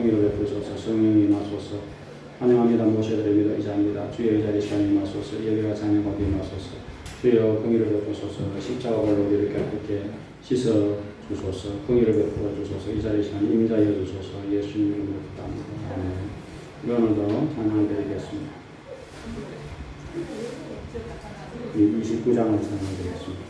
긍휼을 베푸소서. 성령이 임하소서. 환영합니다. 모셔드립니다. 의자입니다. 주의 의자에 시간이 임하소서. 예배가 찬양하게 임하소서. 주여 긍휼을 베푸소서. 십자가 발로 우리를 깨끗게 씻어 주소서. 긍휼을 베풀어 주소서. 이 자리에 시간 임자여 주소서. 예수님 이름으로 기도합니다. 아멘. 오늘도 찬양을 드리겠습니다. 29장을 찬양드리겠습니다.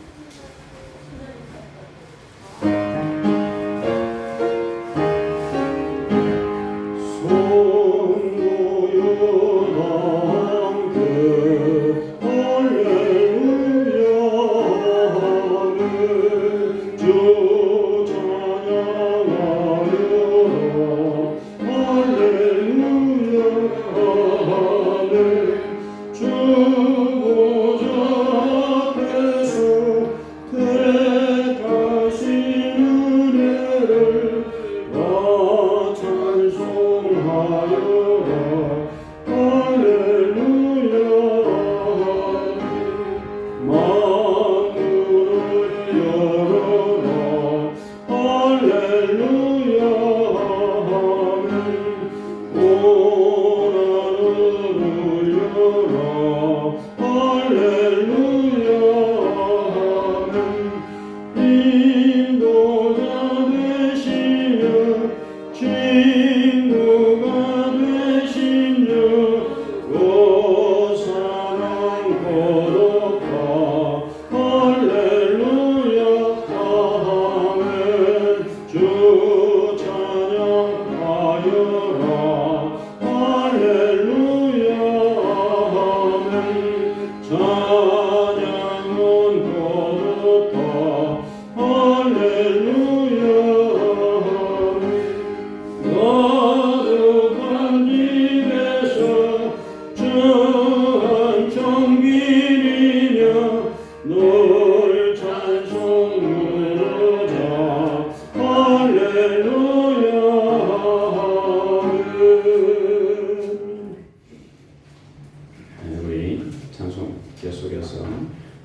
우리 찬송 계속해서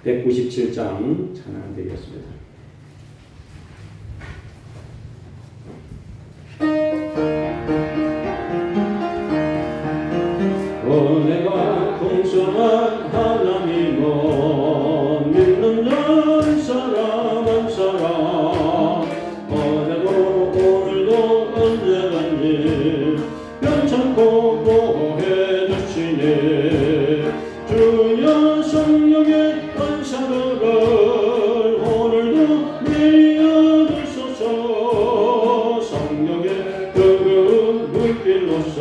197장 찬양드리겠습니다. 내가 풍성한 하나님을 믿는 한 사람 한 사람 어제도 오늘도 언제든지 변찮고 보호해 주시네. 주여 성령의 은사를 오늘도 내려 주소서. 성령의 뜨거운 물길로서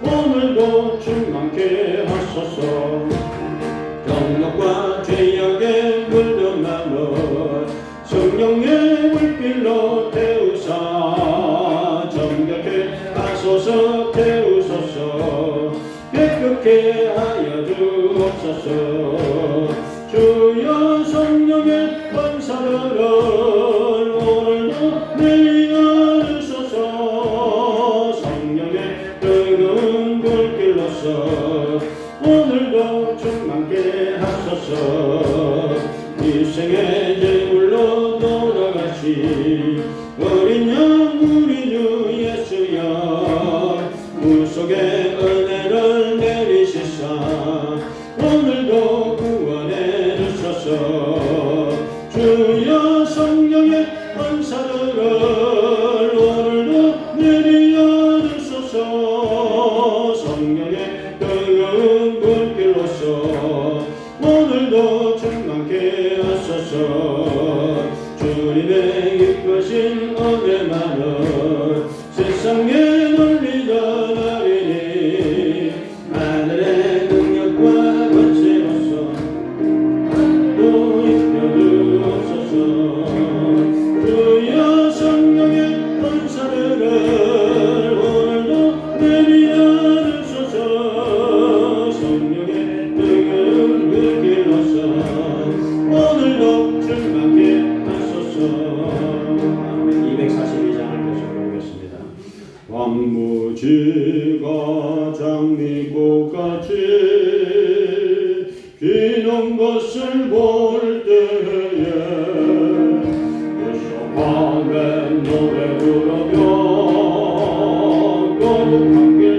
오늘도 충만케 하소서. 경력과 죄악에 물들나는 성령의 물길로 태우사 정결케 하소서. 태우소서. 깨끗게 하여 주옵소서. 주여 성령의 은사를 오늘도 내려 주소서. 성령의 뜨거운 불길로서 오늘도 충만케 하소서. 일생의 제물로 돌아가신 어린 양 우리 주 예수여 물 속에 은혜를 내리시사 오늘도 구원해 주소서. 주여 성령의 은사를 오늘도 내려 주소서. 성령의 뜨거운 불길로서 오늘도 충만케 하소서. 주님의 기쁘신 은혜만은 세상에 널리던 어린이 하늘의 능력과 권세로서 또 입혀주옵소서. 주여 성령의 은사를 오늘도 내려 주소서. 성령의 뜨거운 불길로서 오늘도 충만케 하소서. 242장을 계속 보겠습니다. 왕무지가 장미꽃같이 피는 것을 볼 때에 밤에 노래 부르며 저 벚꽃 오면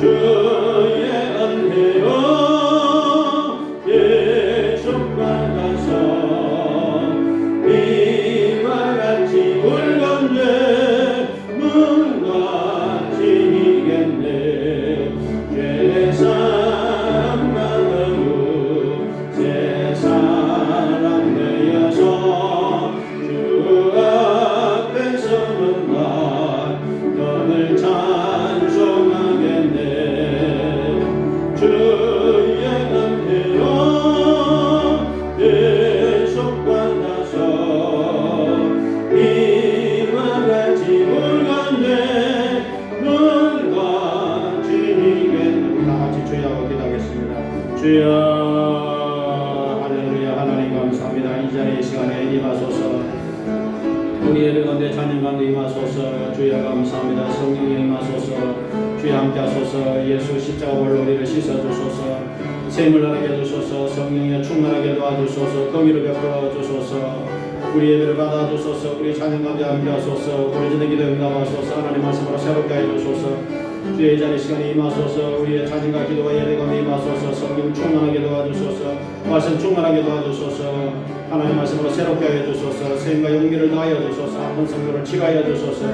주의 은혜로 계속받아서 이와 같이 울건대 눈같이 이겠네. 죄의 사랑 받은 새 사람 되어서 주 앞에 서는 날 너를 찬송하겠네. 주의 은혜로 계속받아서 이와 같이 울건대 눈같이 이겠네. 다같이 주여하고 기도하겠습니다. 주여 할렐루야. 하나님 감사합니다. 이 자리의 시간에 임하소서. 우리 예배 가운데 찬양 가운데 임하소서. 주여 감사합니다. 성령님 임하소서. 주여 함께하소서. 예수 십자가 볼로 우리를 씻어주소서. 샘을 나게 해주소서. 성령에 충만하게 도와주소서. 긍휼을 베풀어 주소서. 우리 예배를 받아주소서. 우리 찬양 가운데 함께하소서. 부르짖는 기도 응답하소서. 하나님 말씀으로 새롭게 해주소서. 주의 자리 시간에 임하소서. 우리의 찬양과 기도와 예배 가운데 임하소서. 성령 충만하게 도와주소서. 말씀 충만하게 도와주소서. 하나님 말씀으로 새롭게 해주소서. 샘과 용기를 다하여 주소서. 아픈 성도를 치가하여 주소서.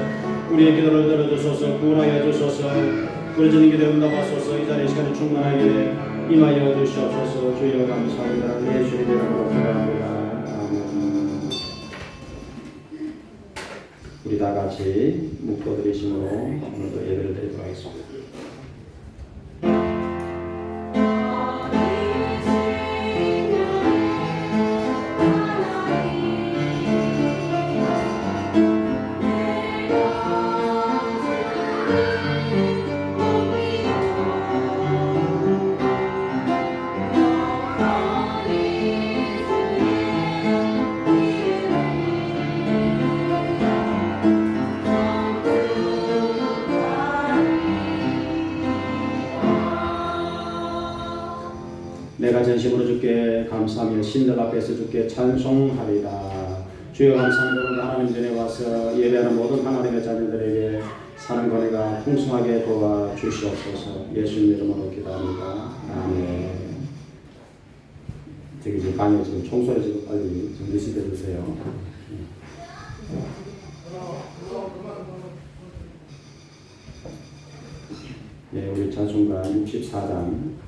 우리의 기도를 들어주소서. 구원하여 주소서. 부르짖는 기도 응답하소서. 이 자리 시간에 충만하게 임하여 주시옵소서. 주여 감사합니다. 예수의 이름으로 기도합니다. 아멘. 우리 다 같이 묵도드리심으로 오늘도 예배를 드리도록 하겠습니다. 내가 전심으로 주께 감사하며 신들 앞에서 주께 찬송하리라. 주여 감사합니다. 오늘 하나님 전에 와서 예배하는 모든 하나님의 자녀들에게 사는 권위가 풍성하게 도와주시옵소서. 예수님 이름으로 기도합니다. 아멘. 저기 지금 방에 지금 청소를 지금 빨리 좀 리시해 주세요. 네, 우리 찬송가 64장.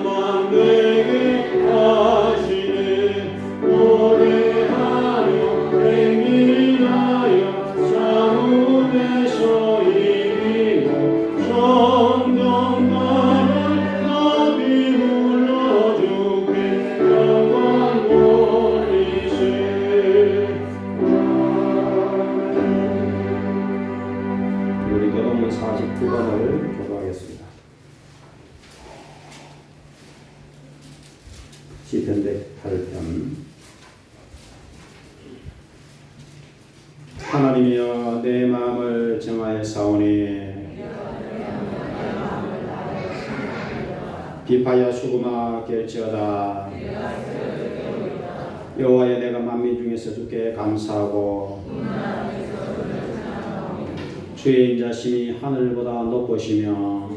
만되게 하시네. 노래하리 시편 108편. 하나님이여 내 마음을 정하였사오니 비파야 수구마 깰지어다. 여호와여 내가 만민 중에서 주께 감사하고 주의 인자심이 하늘보다 높으시며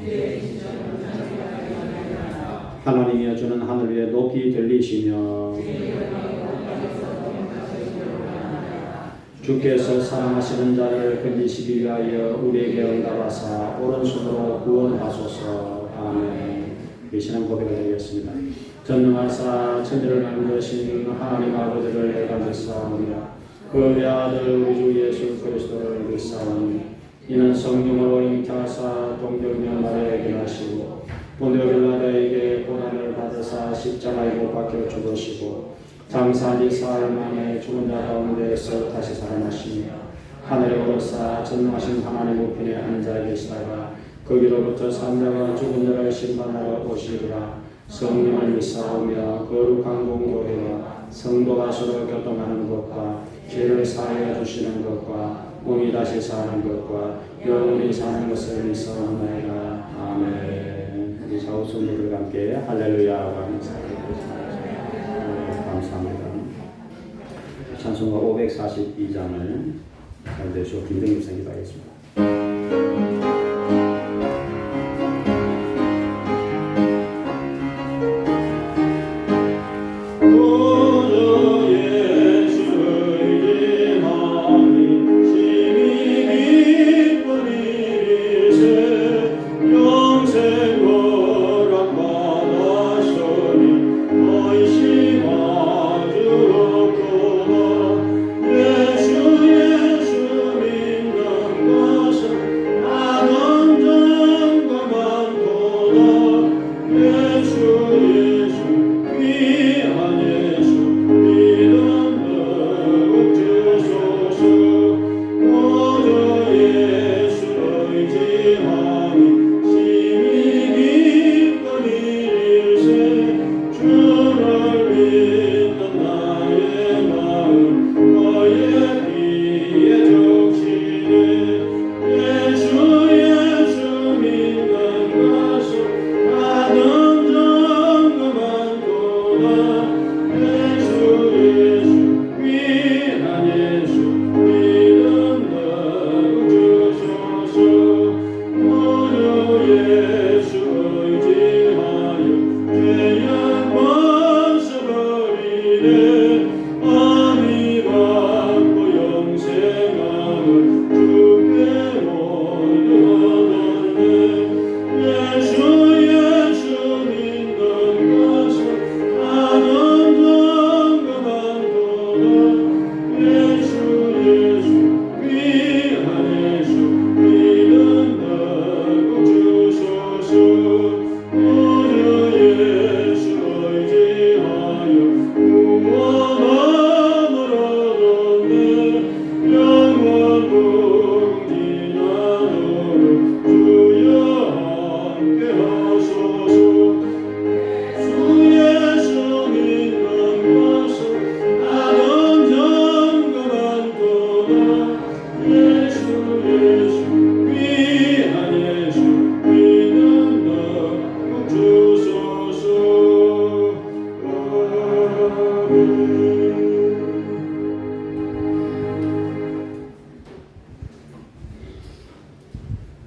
하나님이여 주는 하늘 위에 높이 들리시며 주께서 사랑하시는 자를 건지시기 위하여 우리에게 응답하사 오른손으로 구원하소서. 아멘. 계시는 고백을 드리겠습니다. 전능하사 천지를 만드신 하나님 아버지를 내가 믿사오며 그 아들 우리 주 예수 그리스도를 믿사오니 이는 성령으로 잉태하사 동정녀 마리아에게 나시고 본디오 빌라도에게 고난을 받으사 십자가에 못 박혀 죽으시고 장사한 지 사흘 만에 죽은 자 가운데에서 다시 살아나시며 하늘에 오르사 전능하신 하나님 우편에 앉아 계시다가 거기로부터 산자와 죽은 자를 심판하러 오시리라. 성령을 믿사오며 거룩한 공교회와 성도가 서로 교통하는 것과 죄를 사하여 주시는 것과 몸이 다시 사는 것과 영원히 사는 것을 믿사옵나이다. 아멘. 우리 좌우성도들과 함께 할렐루야와 인사드리겠습니다. 감사합니다. 찬송가 542장을 대표 김정일 선생님이 하겠습니다.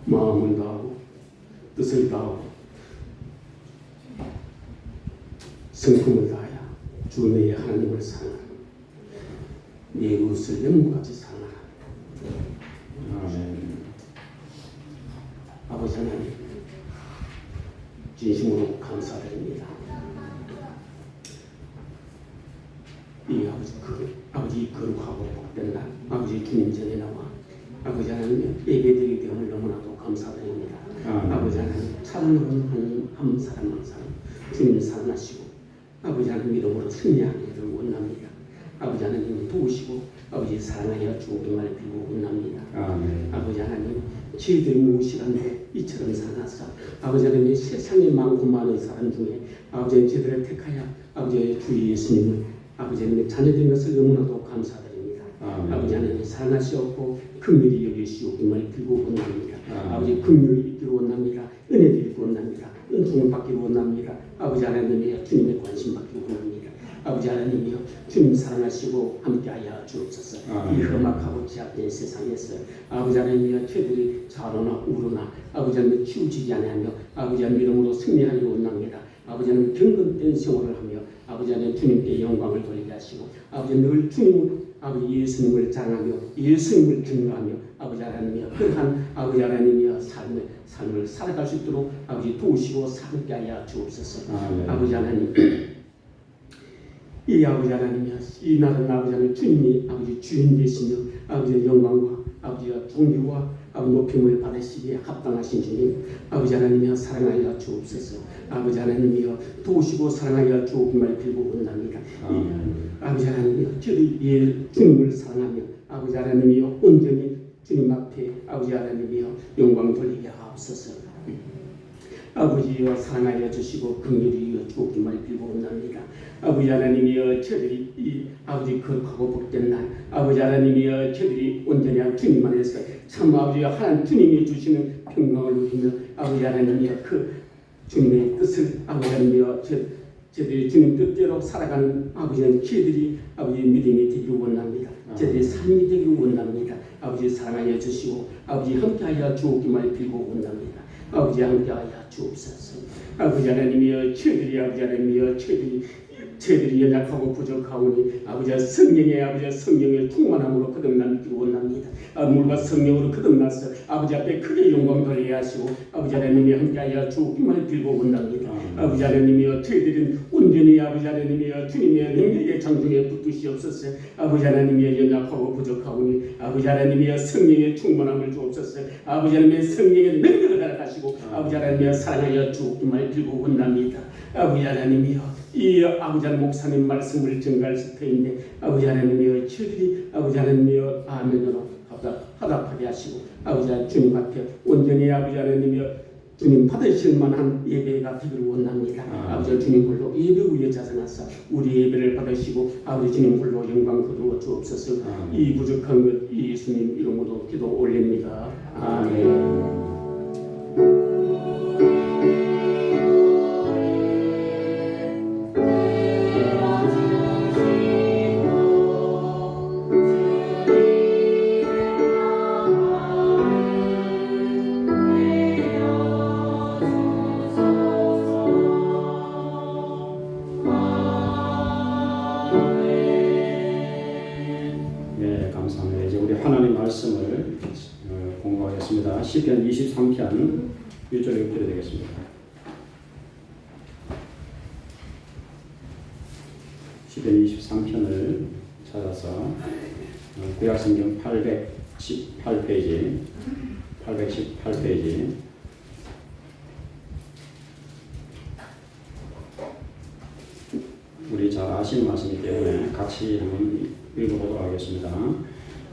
마음을 다하고 뜻을 다하고 성품을 다하여 주 너의 하나님을 사랑하라. 네 이웃을 영광같이 사랑하라. 아멘. 아버지 하나님 진심으로 감사드립니다. 이 아버지 거룩하고 복된 날 아버지 주님 전에 나와 아버지 하나님 예배드리게 되었을 너무나도 감사드립니다. 아버지 하나님 찬양하는 한 사람 한 사람 주님 사랑하시고 아버지 하나님 이름으로 승리하기를 원합니다. 아버지 하나님 도우시고 아버지 사랑하여 주옵기만을 빌고 원합니다. 아버지 하나님 저희들이 무시간데 이처럼 살아서 아버지 하나님 세상에 많고 많은 사람 중에 아버지 저희들을 택하여 아버지 주 예수님을 아버지 하나님 자녀된 것을 너무나도 감사드립니다. 아버지 하나님 사랑하시옵고 긍휼히 여기시옵기만을 빌고 원합니다. 아버지 긍휼히 있기를 원합니다. 은혜를 입고 원합니다. 은총을 받기를 원합니다. 아버지 하나님이여 주님의 관심 받기를 원합니다. 아버지 하나님이여 주님 사랑하시고 함께하여 주옵소서. 이 험악하고 제약된 세상에서 아버지 하나님이여 저희들이 좌로나 우로나 아버지 하나님 치우치지 아니하며 아버지 하나님 이름으로 승리하려 원합니다. 아버지 하나님 경건된 생활을 하며 아버지 하나님 주님께 영광을 돌리게 하시고 아버지 늘 주님을 아버지 예수님을 자랑하며 예수님을 증거하며 아버지 하나님이여 그러한 아버지 하나님이여 삶을 살아갈 수 있도록 아버지 도우시고 살게 하여 주옵소서. 아버지 하나님 이 아버지 하나님이여 이 나라는 아버지 하나님 주님이 아버지 주인 되시며 아버지의 영광과 아버지의 존귀와 아버지 높임을 받으시기에 합당하신 주님 아버지 하나님이여 사랑하여 주옵소서. 아버지 하나님이여 도우시고 사랑하여 주옵기만을 빌고 원합니다. 아버지 하나님이여 저희 주님을 사랑하며 아버지 하나님이여 온전히 주님 앞에 아버지 하나님이여 영광 돌리게 하옵소서. 아버지여 사랑하여 주시고 긍휼히 여겨 주옵기만을 빌고 원합니다. 아버지 하나님이여 저들이 이 아버지 거룩하고 복된 날 아버지 하나님이여 저들이 온전히 주님 안에서 참 아버지 하나님 주님이 주시는 평강을 누리며 아버지 하나님이여 그 주님의 뜻을 아버지 하나님이여 저들이 주님 뜻대로 살아가는 아버지 하나님 저들이 아버지 믿음이 되기를 원합니다. 저들이 삶이 되기를 원합니다. 아버지 사랑하여 주시고 아버지 함께하여 주옵기만을 빌고 원합니다. 아버지 함께하여 주옵소서. 아버지 하나님이여 저희들이 아버지 하나님이여 저희들이 연약하고 부족하오니 아버지 성령의 충만함으로 거듭나기를 원합니다. 물과 성령으로 거듭나서 아버지 앞에 크게 영광 돌리게 하시고 아버지 하나님이 함께하여 주옵기만을 빌고 원합니다. 아버지 하나님이여 저희들은 온전히 아버지 하나님이여 주님의 능력의 장중에 붙드시옵소서. 아버지 하나님이여 연약하고 부족하오니 아버지 하나님이여 성령의 충만함을 주옵소서. 아버지 하나님의 성령의 능력을 알아가시고 아버지 하나님이여 사랑하여 주옵기만을 빌고 원합니다. 아버지 하나님이여 이 아버지 하나님 목사님 말씀을 전가할 터인데 아버지 하나님이여 저희들이 아버지 하나님이여 아멘으로 화답하게 하시고 아버지 하나님 주님 앞에 온전히 아버지 하나님이여 주님 받으실 만한 예배가 되기를 원합니다. 아버지 주님 홀로 예배 위에 자선하사 우리 예배를 받으시고 아버지 주님 홀로 영광 거두어 주옵소서. 이 부족한 것 예수님 이름으로 기도 올립니다. 아멘. 말씀을 공부하겠습니다. 시편 23편 1절 6절이 되겠습니다. 시편 23편을 찾아서 구약성경 818페이지 우리 잘 아시는 말씀이기 때문에 같이 한번 읽어보도록 하겠습니다.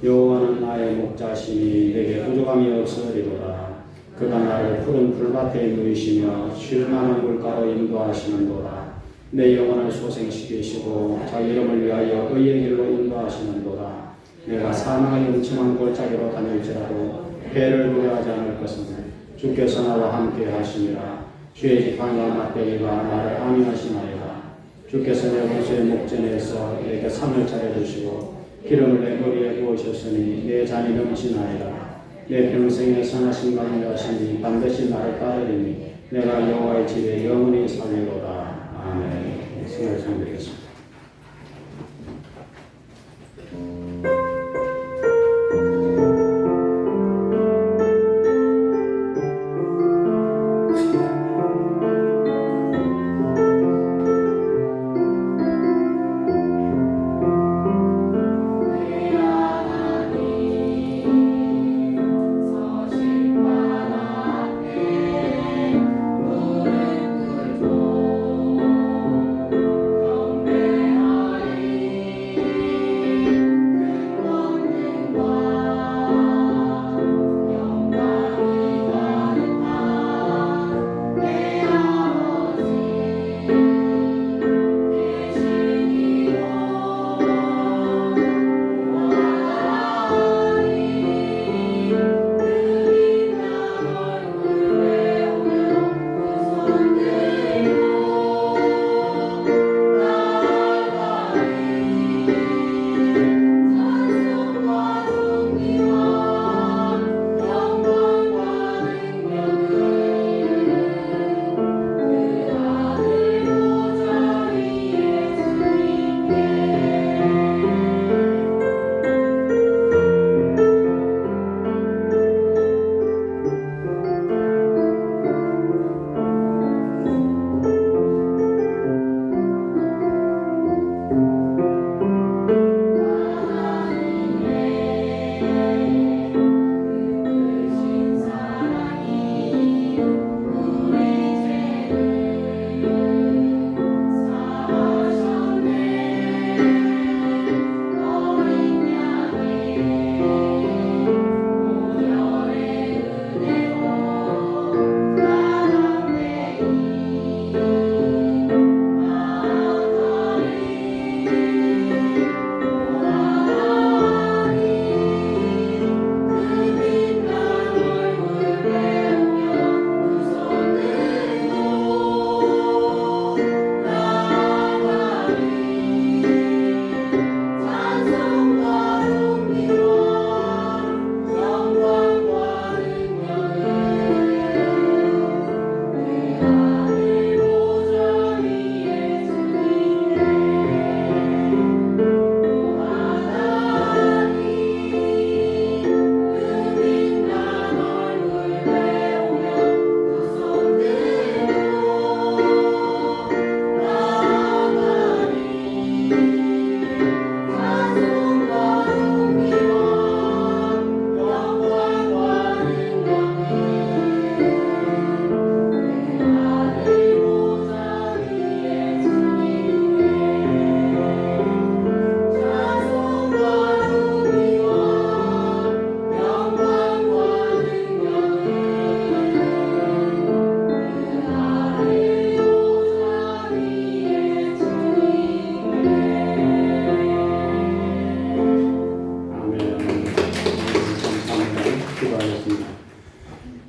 여호와는 나의 목자시니 내게 부족함이 없으리로다. 그가 나를 푸른 풀밭에 누이시며 쉴만한 물가로 인도하시는도다. 내 영혼을 소생시키시고 자기 이름을 위하여 의의 길로 인도하시는도다. 내가 사망의 음침한 골짜기로 다닐지라도 해를 두려워하지 않을 것은 주께서 나와 함께 하시니라. 주의 지팡이와 막대기가 나를 안위하시나이다. 주께서 내 원수의 목전에서 내게 산을 차려주시고 기름을 내 머리에 부으셨으니 내 잔이 넘치나이다. 내 평생에 선하신 감사하시니 반드시 나를 따르리니 내가 여호와의 집에 영원히 살리로다. 아멘. 승을 드리겠습니다. 내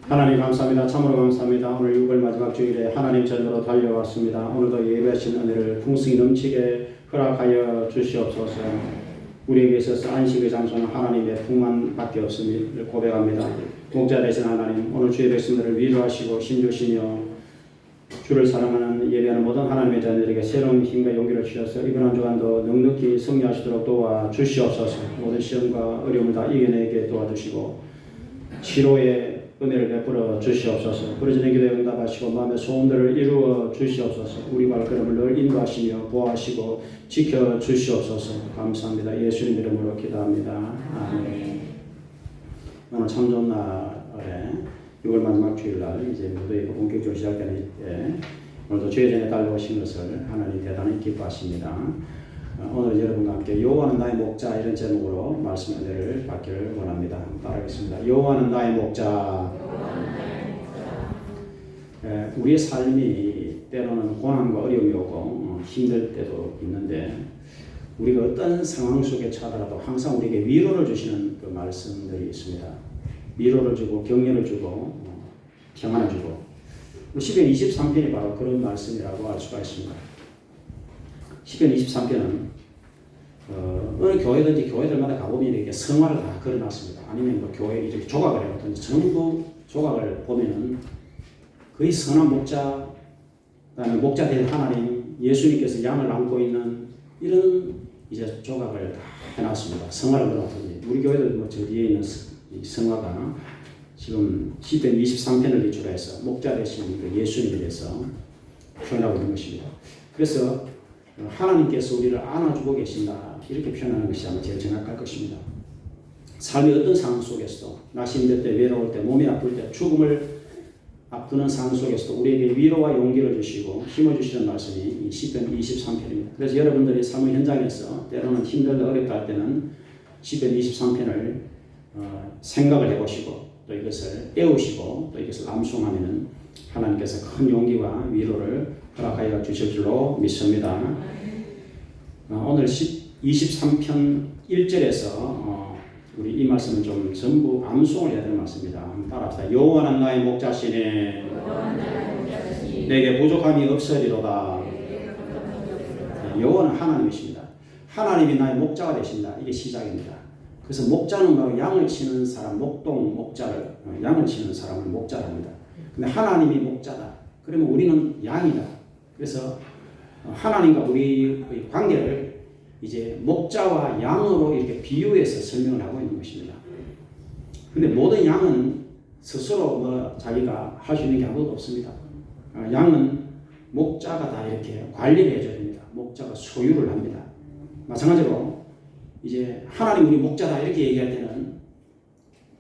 하나님 감사합니다. 참으로 감사합니다. 오늘 6월 마지막 주일에 하나님 전으로 달려왔습니다. 오늘도 예배하신 은혜를 풍성히 넘치게 허락하여 주시옵소서. 우리에게 있어서 안식의 장소는 하나님의 풍만밖에 없음을 고백합니다. 목자 되신 하나님, 오늘 주의 백성들을 위로하시고 힘주시며 주를 사랑하는 예배하는 모든 하나님의 자녀들에게 새로운 힘과 용기를 주셔서 이번 한 주간도 넉넉히 승리하시도록 도와주시옵소서. 모든 시험과 어려움을 다 이겨내게 도와주시고 치료의 은혜를 베풀어 주시옵소서. 부르짖는 기도에 응답하시고 마음의 소원들을 이루어 주시옵소서. 우리 발걸음을 늘 인도하시며 보호하시고 지켜 주시옵소서. 감사합니다. 예수님 이름으로 기도합니다. 아멘. 오늘 참 좋은 날에 6월 마지막 주일날 이제 무도회가 본격적으로 시작되는 때 오늘도 주의 전에 달려오신 것을 하나님 대단히 기뻐하십니다. 오늘 여러분과 함께 여호와는 나의 목자 이런 제목으로 말씀 은혜를 받기를 원합니다. 따라하겠습니다. 여호와는 나의 목자. 우리의 삶이 때로는 고난과 어려움이 오고 힘들 때도 있는데 우리가 어떤 상황 속에 처하더라도 항상 우리에게 위로를 주시는 그 말씀들이 있습니다. 위로를 주고 격려를 주고 평안을 주고 시편 23편이 바로 그런 말씀이라고 알 수가 있습니다. 시편 23편은 어느 교회든지 교회들마다 가보면 이렇게 성화를 다 걸어놨습니다. 아니면 뭐 교회 이렇게 조각을 해놓든지 전부 조각을 보면은 거의 선한 목자, 그다음에 목자 된 하나님, 예수님께서 양을 안고 있는 이런 이제 조각을 다 해놨습니다. 성화를 걸어놨든지 우리 교회들 뭐 저 뒤에 있는 이 성화가 지금 시편 23편을 기초로 해서 목자 되신 그 예수님에 대해서 표현하고 있는 것입니다. 그래서 하나님께서 우리를 안아주고 계신다 이렇게 표현하는 것이 아마 제일 정확할 것입니다. 삶의 어떤 상황 속에서도 낮이 힘들 때, 외로울 때, 몸이 아플 때, 죽음을 앞두는 상황 속에서도 우리에게 위로와 용기를 주시고 힘을 주시는 말씀이 이 시편 23편입니다. 그래서 여러분들이 삶의 현장에서 때로는 힘들다 어렵다 할 때는 시편 23편을 생각을 해보시고 또 이것을 애우시고 또 이것을 암송하면 하나님께서 큰 용기와 위로를 허락하여 주실 줄로 믿습니다. 오늘 23편 1절에서 우리 이 말씀은 좀 전부 암송을 해야 되는 말씀입니다. 따라합시다. 여호와는 나의 목자시니 내게 부족함이 없으리로다. 여호와는 하나님이십니다. 하나님이 나의 목자가 되신다. 이게 시작입니다. 그래서 목자는 바로 양을 치는 사람, 목동 목자를 양을 치는 사람을 목자라 합니다. 근데 하나님이 목자다. 그러면 우리는 양이다. 그래서 하나님과 우리의 관계를 이제 목자와 양으로 이렇게 비유해서 설명을 하고 있는 것입니다. 근데 모든 양은 스스로 뭐 자기가 할 수 있는 게 아무것도 없습니다. 양은 목자가 다 이렇게 관리를 해줘야 됩니다. 목자가 소유를 합니다. 마찬가지로 이제 하나님 우리 목자다 이렇게 얘기할 때는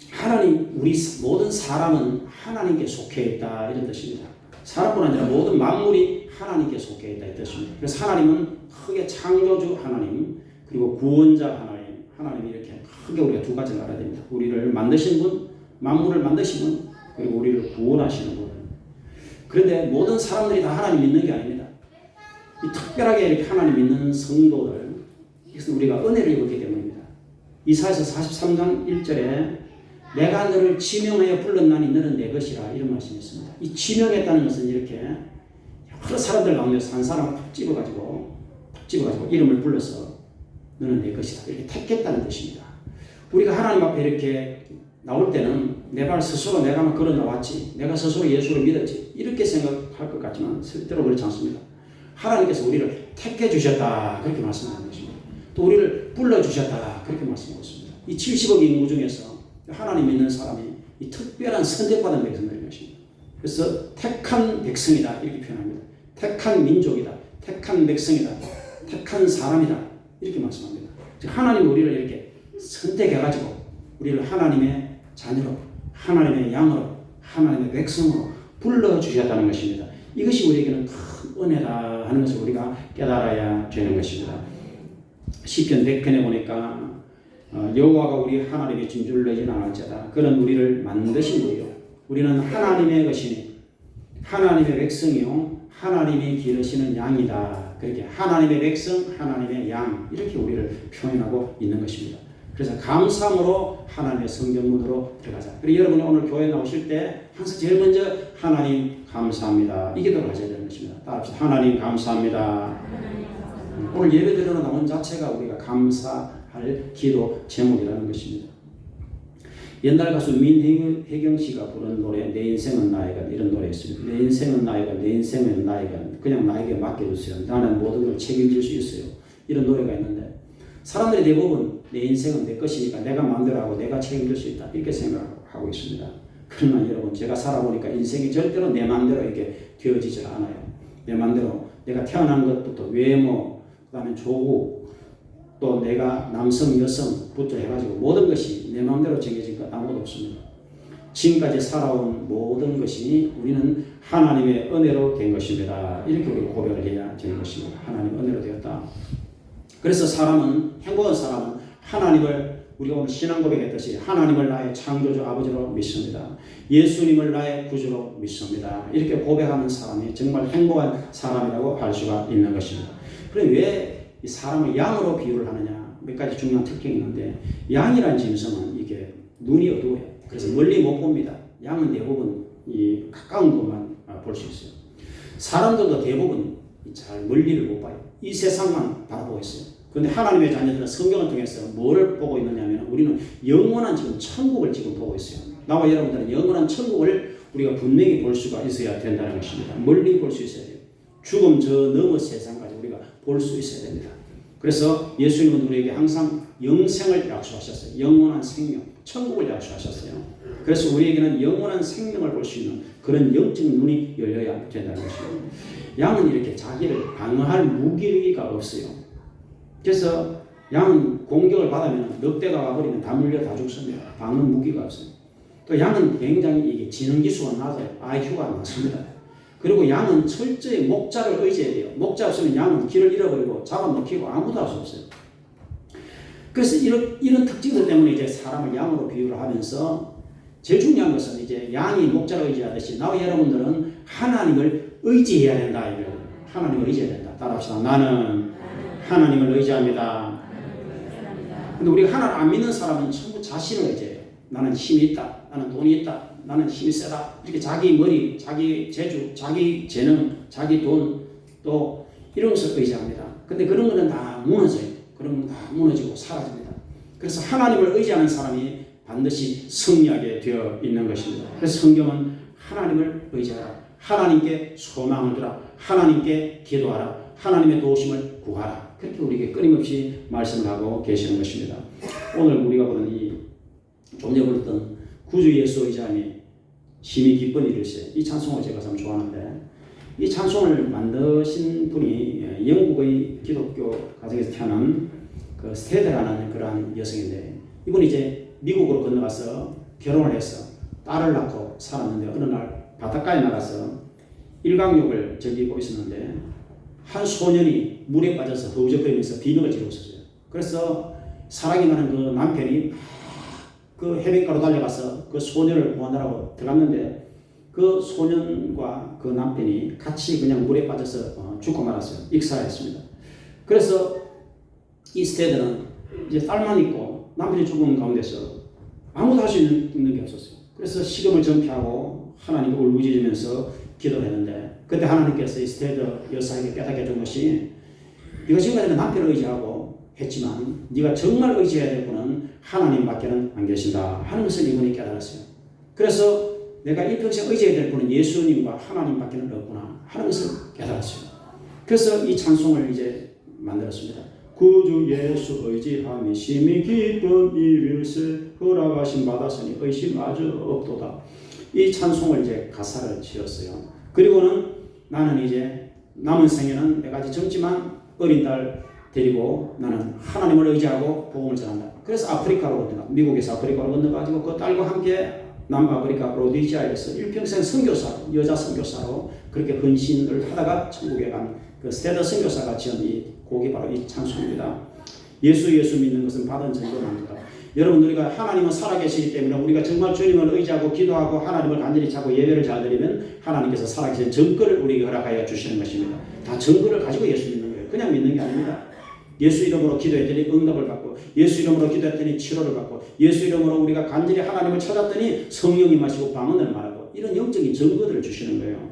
하나님 우리 모든 사람은 하나님께 속해 있다 이런 뜻입니다. 사람뿐 아니라 모든 만물이 하나님께 속해 있다 이 뜻입니다. 그래서 하나님은 크게 창조주 하나님 그리고 구원자 하나님이 이렇게 크게 우리가 두 가지를 알아야 됩니다. 우리를 만드신 분, 만물을 만드신 분, 그리고 우리를 구원하시는 분. 그런데 모든 사람들이 다 하나님 믿는 게 아닙니다. 이 특별하게 이렇게 하나님 믿는 성도들, 이것은 우리가 은혜를 입었기 때문입니다. 이사야서 43장 1절에 내가 너를 지명하여 불렀나니 너는 내 것이라 이런 말씀이 있습니다. 이 지명했다는 것은 이렇게 여러 사람들 가운데서 한 사람을 탁 집어가지고 이름을 불러서 너는 내 것이다 이렇게 택했다는 뜻입니다. 우리가 하나님 앞에 이렇게 나올 때는 내 발 스스로 내가 걸어 나왔지, 내가 스스로 예수를 믿었지 이렇게 생각할 것 같지만 실제로 그렇지 않습니다. 하나님께서 우리를 택해 주셨다 그렇게 말씀하는 것입니다. 또 우리를 불러 주셨다 그렇게 말씀하고 있습니다. 이 70억 인구 중에서 하나님 믿는 사람이 이 특별한 선택받은 백성들인 것입니다. 그래서 택한 백성이다 이렇게 표현합니다. 택한 민족이다, 택한 백성이다, 택한 사람이다 이렇게 말씀합니다. 즉 하나님 우리를 이렇게 선택해가지고 우리를 하나님의 자녀로, 하나님의 양으로, 하나님의 백성으로 불러주셨다는 것입니다. 이것이 우리에게는 큰 은혜다 하는 것을 우리가 깨달아야 되는 것입니다. 시편 100편에 보니까 여호와가 우리 하나님의 진주를 내지는 않을지어다. 그는 우리를 만드신 분이요 우리는 하나님의 것이니 하나님의 백성이요 하나님이 기르시는 양이다. 그렇게 하나님의 백성, 하나님의 양 이렇게 우리를 표현하고 있는 것입니다. 그래서 감사함으로 하나님의 성전문으로 들어가자. 그리고 여러분이 오늘 교회 나오실 때 항상 제일 먼저 하나님 감사합니다. 이 기도를 하셔야 되는 것입니다. 따라합시다. 하나님 감사합니다. 오늘 예배 드리는 나온 자체가 우리가 감사할 기도 제목이라는 것입니다. 옛날 가수 민혜경 씨가 부른 노래 내 인생은 나에게 이런 노래 있습니다. 내 인생은 나에게 내 인생은 나에게 그냥 나에게 맡겨주세요. 나는 모든 걸 책임질 수 있어요. 이런 노래가 있는데 사람들이 대부분 내 인생은 내 것이니까 내가 마음대로 하고 내가 책임질 수 있다 이렇게 생각하고 있습니다. 그러나 여러분 제가 살아보니까 인생이 절대로 내 마음대로 이렇게 되어지질 않아요. 내 마음대로 내가 태어난 것부터 외모 그다음에 조국 또 내가 남성 여성 부터 해가지고 모든 것이 내 마음대로 정해진 것 아무것도 없습니다. 지금까지 살아온 모든 것이 우리는 하나님의 은혜로 된 것입니다. 이렇게 우리 고백을 해야 되는 것입니다. 하나님의 은혜로 되었다. 그래서 행복한 사람은 하나님을 우리가 오늘 신앙 고백했듯이 하나님을 나의 창조주 아버지로 믿습니다. 예수님을 나의 구주로 믿습니다. 이렇게 고백하는 사람이 정말 행복한 사람이라고 할 수가 있는 것입니다. 그럼 왜 이 사람을 양으로 비유를 하느냐? 몇 가지 중요한 특징이 있는데 양이라는 짐승은 이게 눈이 어두워요. 그래서 멀리 못 봅니다. 양은 대부분 이 가까운 것만 볼 수 있어요. 사람들도 대부분 잘 멀리를 못 봐요. 이 세상만 바라보고 있어요. 그런데 하나님의 자녀들은 성경을 통해서 뭐를 보고 있느냐면 우리는 영원한 지금 천국을 지금 보고 있어요. 나와 여러분들은 영원한 천국을 우리가 분명히 볼 수가 있어야 된다는 것입니다. 멀리 볼 수 있어야 돼요. 죽음 저 너머 세상까지 우리가 볼 수 있어야 됩니다. 그래서 예수님은 우리에게 항상 영생을 약속하셨어요. 영원한 생명, 천국을 약속하셨어요. 그래서 우리에게는 영원한 생명을 볼 수 있는 그런 영적 눈이 열려야 된다는 것입니다. 양은 이렇게 자기를 방어할 무기가 없어요. 그래서 양은 공격을 받으면 늑대가 와버리면 다 물려 다 죽습니다. 방어 무기가 없어요. 또 양은 굉장히 이게 지능 기수가 낮아요. IQ가 낮습니다. 그리고 양은 철저히 목자를 의지해야 돼요. 목자 없으면 양은 길을 잃어버리고 잡아먹히고 아무도 할 수 없어요. 그래서 이런 특징들 때문에 이제 사람을 양으로 비유를 하면서 제일 중요한 것은 이제 양이 목자를 의지하듯이 나와 여러분들은 하나님을 의지해야 된다. 하나님을 의지해야 된다. 따라합시다. 나는 하나님을 의지합니다. 근데 우리가 하나를 안 믿는 사람은 전부 자신을 의지해요. 나는 힘이 있다. 나는 돈이 있다. 나는 힘이 세다. 이렇게 자기 머리, 자기 재주, 자기 재능, 자기 돈, 또 이런 것을 의지합니다. 근데 그런 거는 다 무너져요. 그런 건 다 무너지고 사라집니다. 그래서 하나님을 의지하는 사람이 반드시 승리하게 되어 있는 것입니다. 그래서 성경은 하나님을 의지하라. 하나님께 소망을 두라. 하나님께 기도하라. 하나님의 도우심을 구하라. 그렇게 우리에게 끊임없이 말씀을 하고 계시는 것입니다. 오늘 우리가 보는 좀 전에 불렀던 구주 예수 의지함이 심히 기쁜 일일세. 이 찬송을 제가 참 좋아하는데 이 찬송을 만드신 분이 영국의 기독교 가정에서 태어난 그 스테드라는 그러한 여성인데 이분이 이제 미국으로 건너가서 결혼을 해서 딸을 낳고 살았는데 어느 날 바닷가에 나가서 일광욕을 즐기고 있었는데 한 소년이 물에 빠져서 허우적거리면서 비명을 지르고 있었어요. 그래서 사랑이 많은 그 남편이 그 해변가로 달려가서 그 소년을 구하느라고 들어갔는데 그 소년과 그 남편이 같이 그냥 물에 빠져서 죽고 말았어요. 익사했습니다. 그래서 이 스테드는 이제 딸만 있고 남편이 죽은 가운데서 아무도 할 수 있는 게 없었어요. 그래서 식음을 전폐하고 하나님을 울부짖으면서 기도를 했는데 그때 하나님께서 이 스테드 여사에게 깨닫게 해준 것이 네가 지금까지는 남편을 의지하고 했지만 네가 정말 의지해야 될 분은 하나님밖에는 안 계신다 하는 것을 이분이 깨달았어요. 그래서 내가 일평생 의지해야 될 분은 예수님과 하나님밖에는 없구나 하는 것을 깨달았어요. 그래서 이 찬송을 이제 만들었습니다. 구주 예수 의지함이 심히 기쁜 일일세 허락하심 받았으니 의심 아주 없도다. 이 찬송을 이제 가사를 지었어요. 그리고는 나는 이제 남은 생에는 내가 아직 젊지만 어린 딸 데리고 나는 하나님을 의지하고 복음을 전한다. 그래서 아프리카로 건너가 미국에서 아프리카로 건너가지고 그 딸과 함께 남아프리카 로디지아에서 일평생 선교사로 여자 선교사로 그렇게 헌신을 하다가 천국에 간 그 스테더 선교사가 지은 이 곡이 바로 이 찬송입니다. 예수 믿는 것은 받은 증거 만든다. 여러분 우리가 하나님은 살아계시기 때문에 우리가 정말 주님을 의지하고 기도하고 하나님을 간절히 찾고 예배를 잘 드리면 하나님께서 살아계신 증거를 우리에게 허락하여 주시는 것입니다. 다 증거를 가지고 예수 믿는 거예요. 그냥 믿는 게 아닙니다. 예수 이름으로 기도했더니 응답을 받고, 예수 이름으로 기도했더니 치료를 받고, 예수 이름으로 우리가 간절히 하나님을 찾았더니 성령이 마시고 방언을 말하고, 이런 영적인 증거들을 주시는 거예요.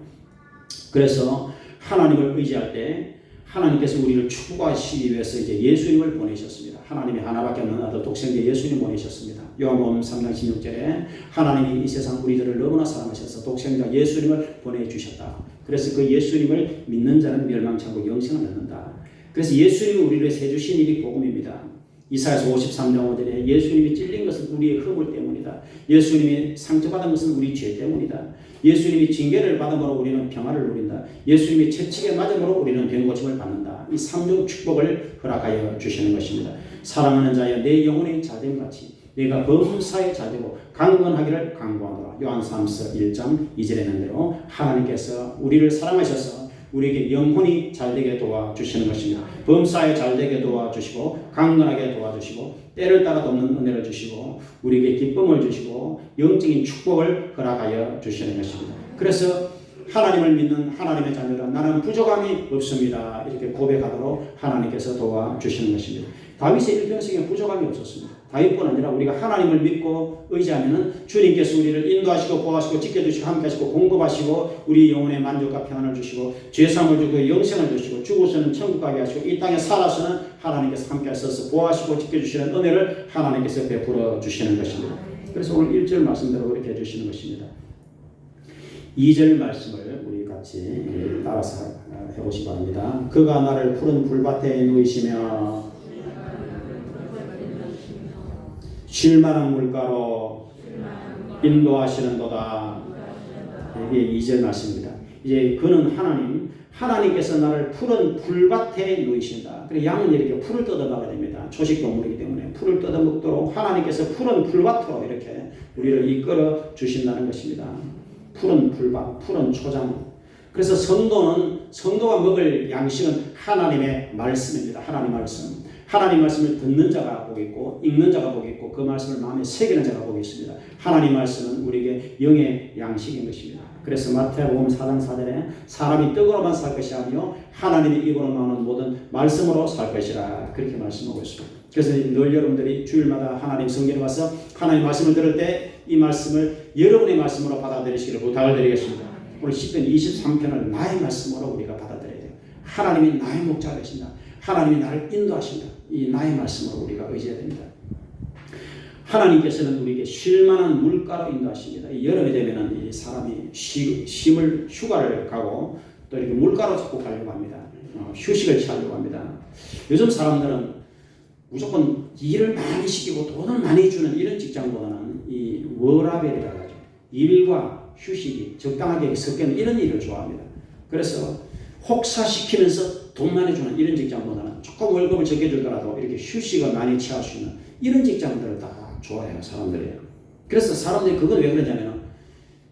그래서 하나님을 의지할 때 하나님께서 우리를 축복하시기 위해서 이제 예수님을 보내셨습니다. 하나님이 하나밖에 없는 아들 독생자 예수님 보내셨습니다. 요한복음 3장 16절에 하나님이 이 세상 우리들을 너무나 사랑하셔서 독생자 예수님을 보내주셨다. 그래서 그 예수님을 믿는 자는 멸망치 않고 영생을 얻는다. 그래서 예수님이 우리를 세주신 일이 복음입니다. 이사야서 53장 5절에 예수님이 찔린 것은 우리의 허물 때문이다. 예수님이 상처받은 것은 우리 죄 때문이다. 예수님이 징계를 받음으로 우리는 평화를 누린다. 예수님이 채찍에 맞음으로 우리는 병고침을 받는다. 이 3중 축복을 허락하여 주시는 것입니다. 사랑하는 자여 내 영혼이 자됨같이 내가 범사에 자되고 강건하기를 강구하노라. 요한 3서 1장 2절에 있는 대로 하나님께서 우리를 사랑하셔서 우리에게 영혼이 잘되게 도와주시는 것입니다. 범사에 잘되게 도와주시고 강건하게 도와주시고 때를 따라 돕는 은혜를 주시고 우리에게 기쁨을 주시고 영적인 축복을 허락하여 주시는 것입니다. 그래서 하나님을 믿는 하나님의 자녀라 나는 부족함이 없습니다. 이렇게 고백하도록 하나님께서 도와주시는 것입니다. 다윗의 일평생에 부족함이 없었습니다. 다윗뿐 아니라 우리가 하나님을 믿고 의지하면 주님께서 우리를 인도하시고 보호하시고 지켜주시고 함께하시고 공급하시고 우리 영혼의 만족과 평안을 주시고 죄사함을 주고 영생을 주시고 죽어서는 천국 가게 하시고 이 땅에 살아서는 하나님께서 함께하셔서 보호하시고 지켜주시는 은혜를 하나님께서 베풀어 주시는 것입니다. 그래서 오늘 1절 말씀대로 그렇게 해주시는 것입니다. 2절 말씀을 우리 같이 따라서 해보시기 바랍니다. 그가 나를 푸른 불밭에 누이시며 쉴만한 물가로 인도하시는도다. 이게 2절 말씀입니다. 이제 그는 하나님께서 나를 푸른 풀밭에 누이신다. 그래서 양은 이렇게 풀을 뜯어먹어야 됩니다. 초식 동물이기 때문에 풀을 뜯어먹도록 하나님께서 푸른 풀밭으로 이렇게 우리를 이끌어 주신다는 것입니다. 푸른 풀밭, 푸른 초장. 그래서 성도가 먹을 양식은 하나님의 말씀입니다. 하나님 말씀. 하나님 말씀을 듣는 자가 복이 있고 읽는 자가 복이 있고 그 말씀을 마음에 새기는 자가 복이 있습니다. 하나님 말씀은 우리에게 영의 양식인 것입니다. 그래서 마태복음 4장 4절에 사람이 떡으로만 살 것이 아니요 하나님의 입으로 나오는 모든 말씀으로 살 것이라 그렇게 말씀하고 있습니다. 그래서 늘 여러분들이 주일마다 하나님 성경에 와서 하나님 말씀을 들을 때 이 말씀을 여러분의 말씀으로 받아들이시기를 부탁을 드리겠습니다. 오늘 시편 23편을 나의 말씀으로 우리가 받아들여야 돼요. 하나님이 나의 목자가 되신다. 하나님이 나를 인도하신다. 이 나의 말씀으로 우리가 의지해야 됩니다. 하나님께서는 우리에게 쉴만한 물가로 인도하십니다. 이 여름이 되면은 이 사람이 휴가를 가고 또 이렇게 물가로 자꾸 가려고 합니다. 휴식을 취하려고 합니다. 요즘 사람들은 무조건 일을 많이 시키고 돈을 많이 주는 이런 직장보다는 이 워라벨이라고 하죠. 일과 휴식이 적당하게 섞여있는 이런 일을 좋아합니다. 그래서 혹사시키면서 돈 많이 주는 이런 직장보다는 조금 월급을 적게 주더라도 이렇게 휴식을 많이 취할 수 있는 이런 직장들을 다 좋아해요, 사람들이. 그래서 사람들이 그건 왜 그러냐면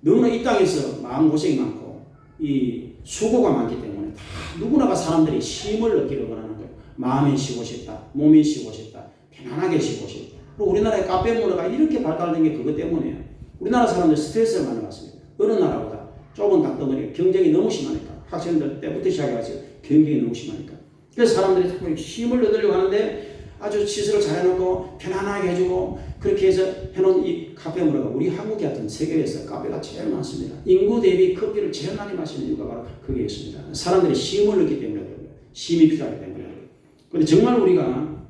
너무나 이 땅에서 마음고생이 많고 이 수고가 많기 때문에 다 누구나가 사람들이 쉼을 얻기를 원하는 거예요. 마음이 쉬고 싶다, 몸이 쉬고 싶다, 편안하게 쉬고 싶다. 그리고 우리나라의 카페 문화가 이렇게 발달된 게 그것 때문이에요. 우리나라 사람들 스트레스를 많이 받습니다. 어느 나라보다 좁은 땅덩어리 경쟁이 너무 심하니까 학생들 때부터 시작해가지고 경쟁이 너무 심하니까 그래서 사람들이 자꾸 쉼을 얻으려고 하는데 아주 시설을 잘 해놓고 편안하게 해주고 그렇게 해서 해놓은 이 카페 문화가 우리 한국이 같은 세계에서 카페가 제일 많습니다. 인구 대비 커피를 제일 많이 마시는 이유가 바로 그게 있습니다. 사람들이 쉼을 얻기 때문에 그래요. 쉼이 필요하기 때문에. 그런데 정말 우리가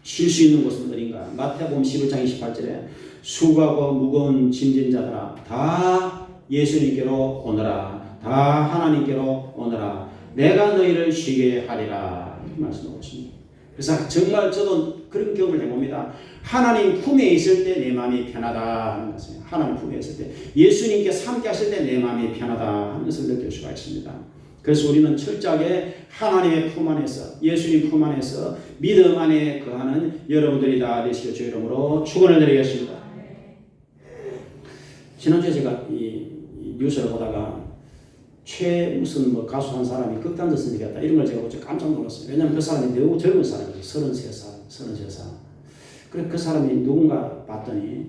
쉴 수 있는 곳은 어딘가? 마태복음 11장 28절에 수고하고 무거운 짐진 자들아 다 예수님께로 오너라. 다 하나님께로 오너라. 내가 너희를 쉬게 하리라. 이렇게 말씀하고 있습니다. 그래서 정말 저도 그런 경험을 해봅니다. 하나님 품에 있을 때 내 마음이 편하다 하는 것이에요. 하나님 품에 있을 때 예수님께서 함께 하실 때 내 마음이 편하다 하는 것을 느낄 수가 있습니다. 그래서 우리는 철저하게 하나님의 품 안에서 예수님 품 안에서 믿음 안에 거하는 여러분들이 다 되시길 주 이름으로 축원을 드리겠습니다. 지난주에 제가 이 뉴스를 보다가 무슨 뭐 가수 한 사람이 극단적 선택했다 이런 걸 제가 보고 깜짝 놀랐어요. 왜냐하면 그 사람이 너무 젊은 사람이에요. 33살. 그래 그 사람이 누군가 봤더니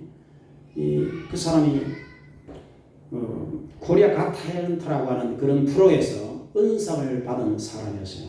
그 사람이 코리아 갓 탤런트라고 하는 그런 프로에서 은사를 받은 사람이었어요.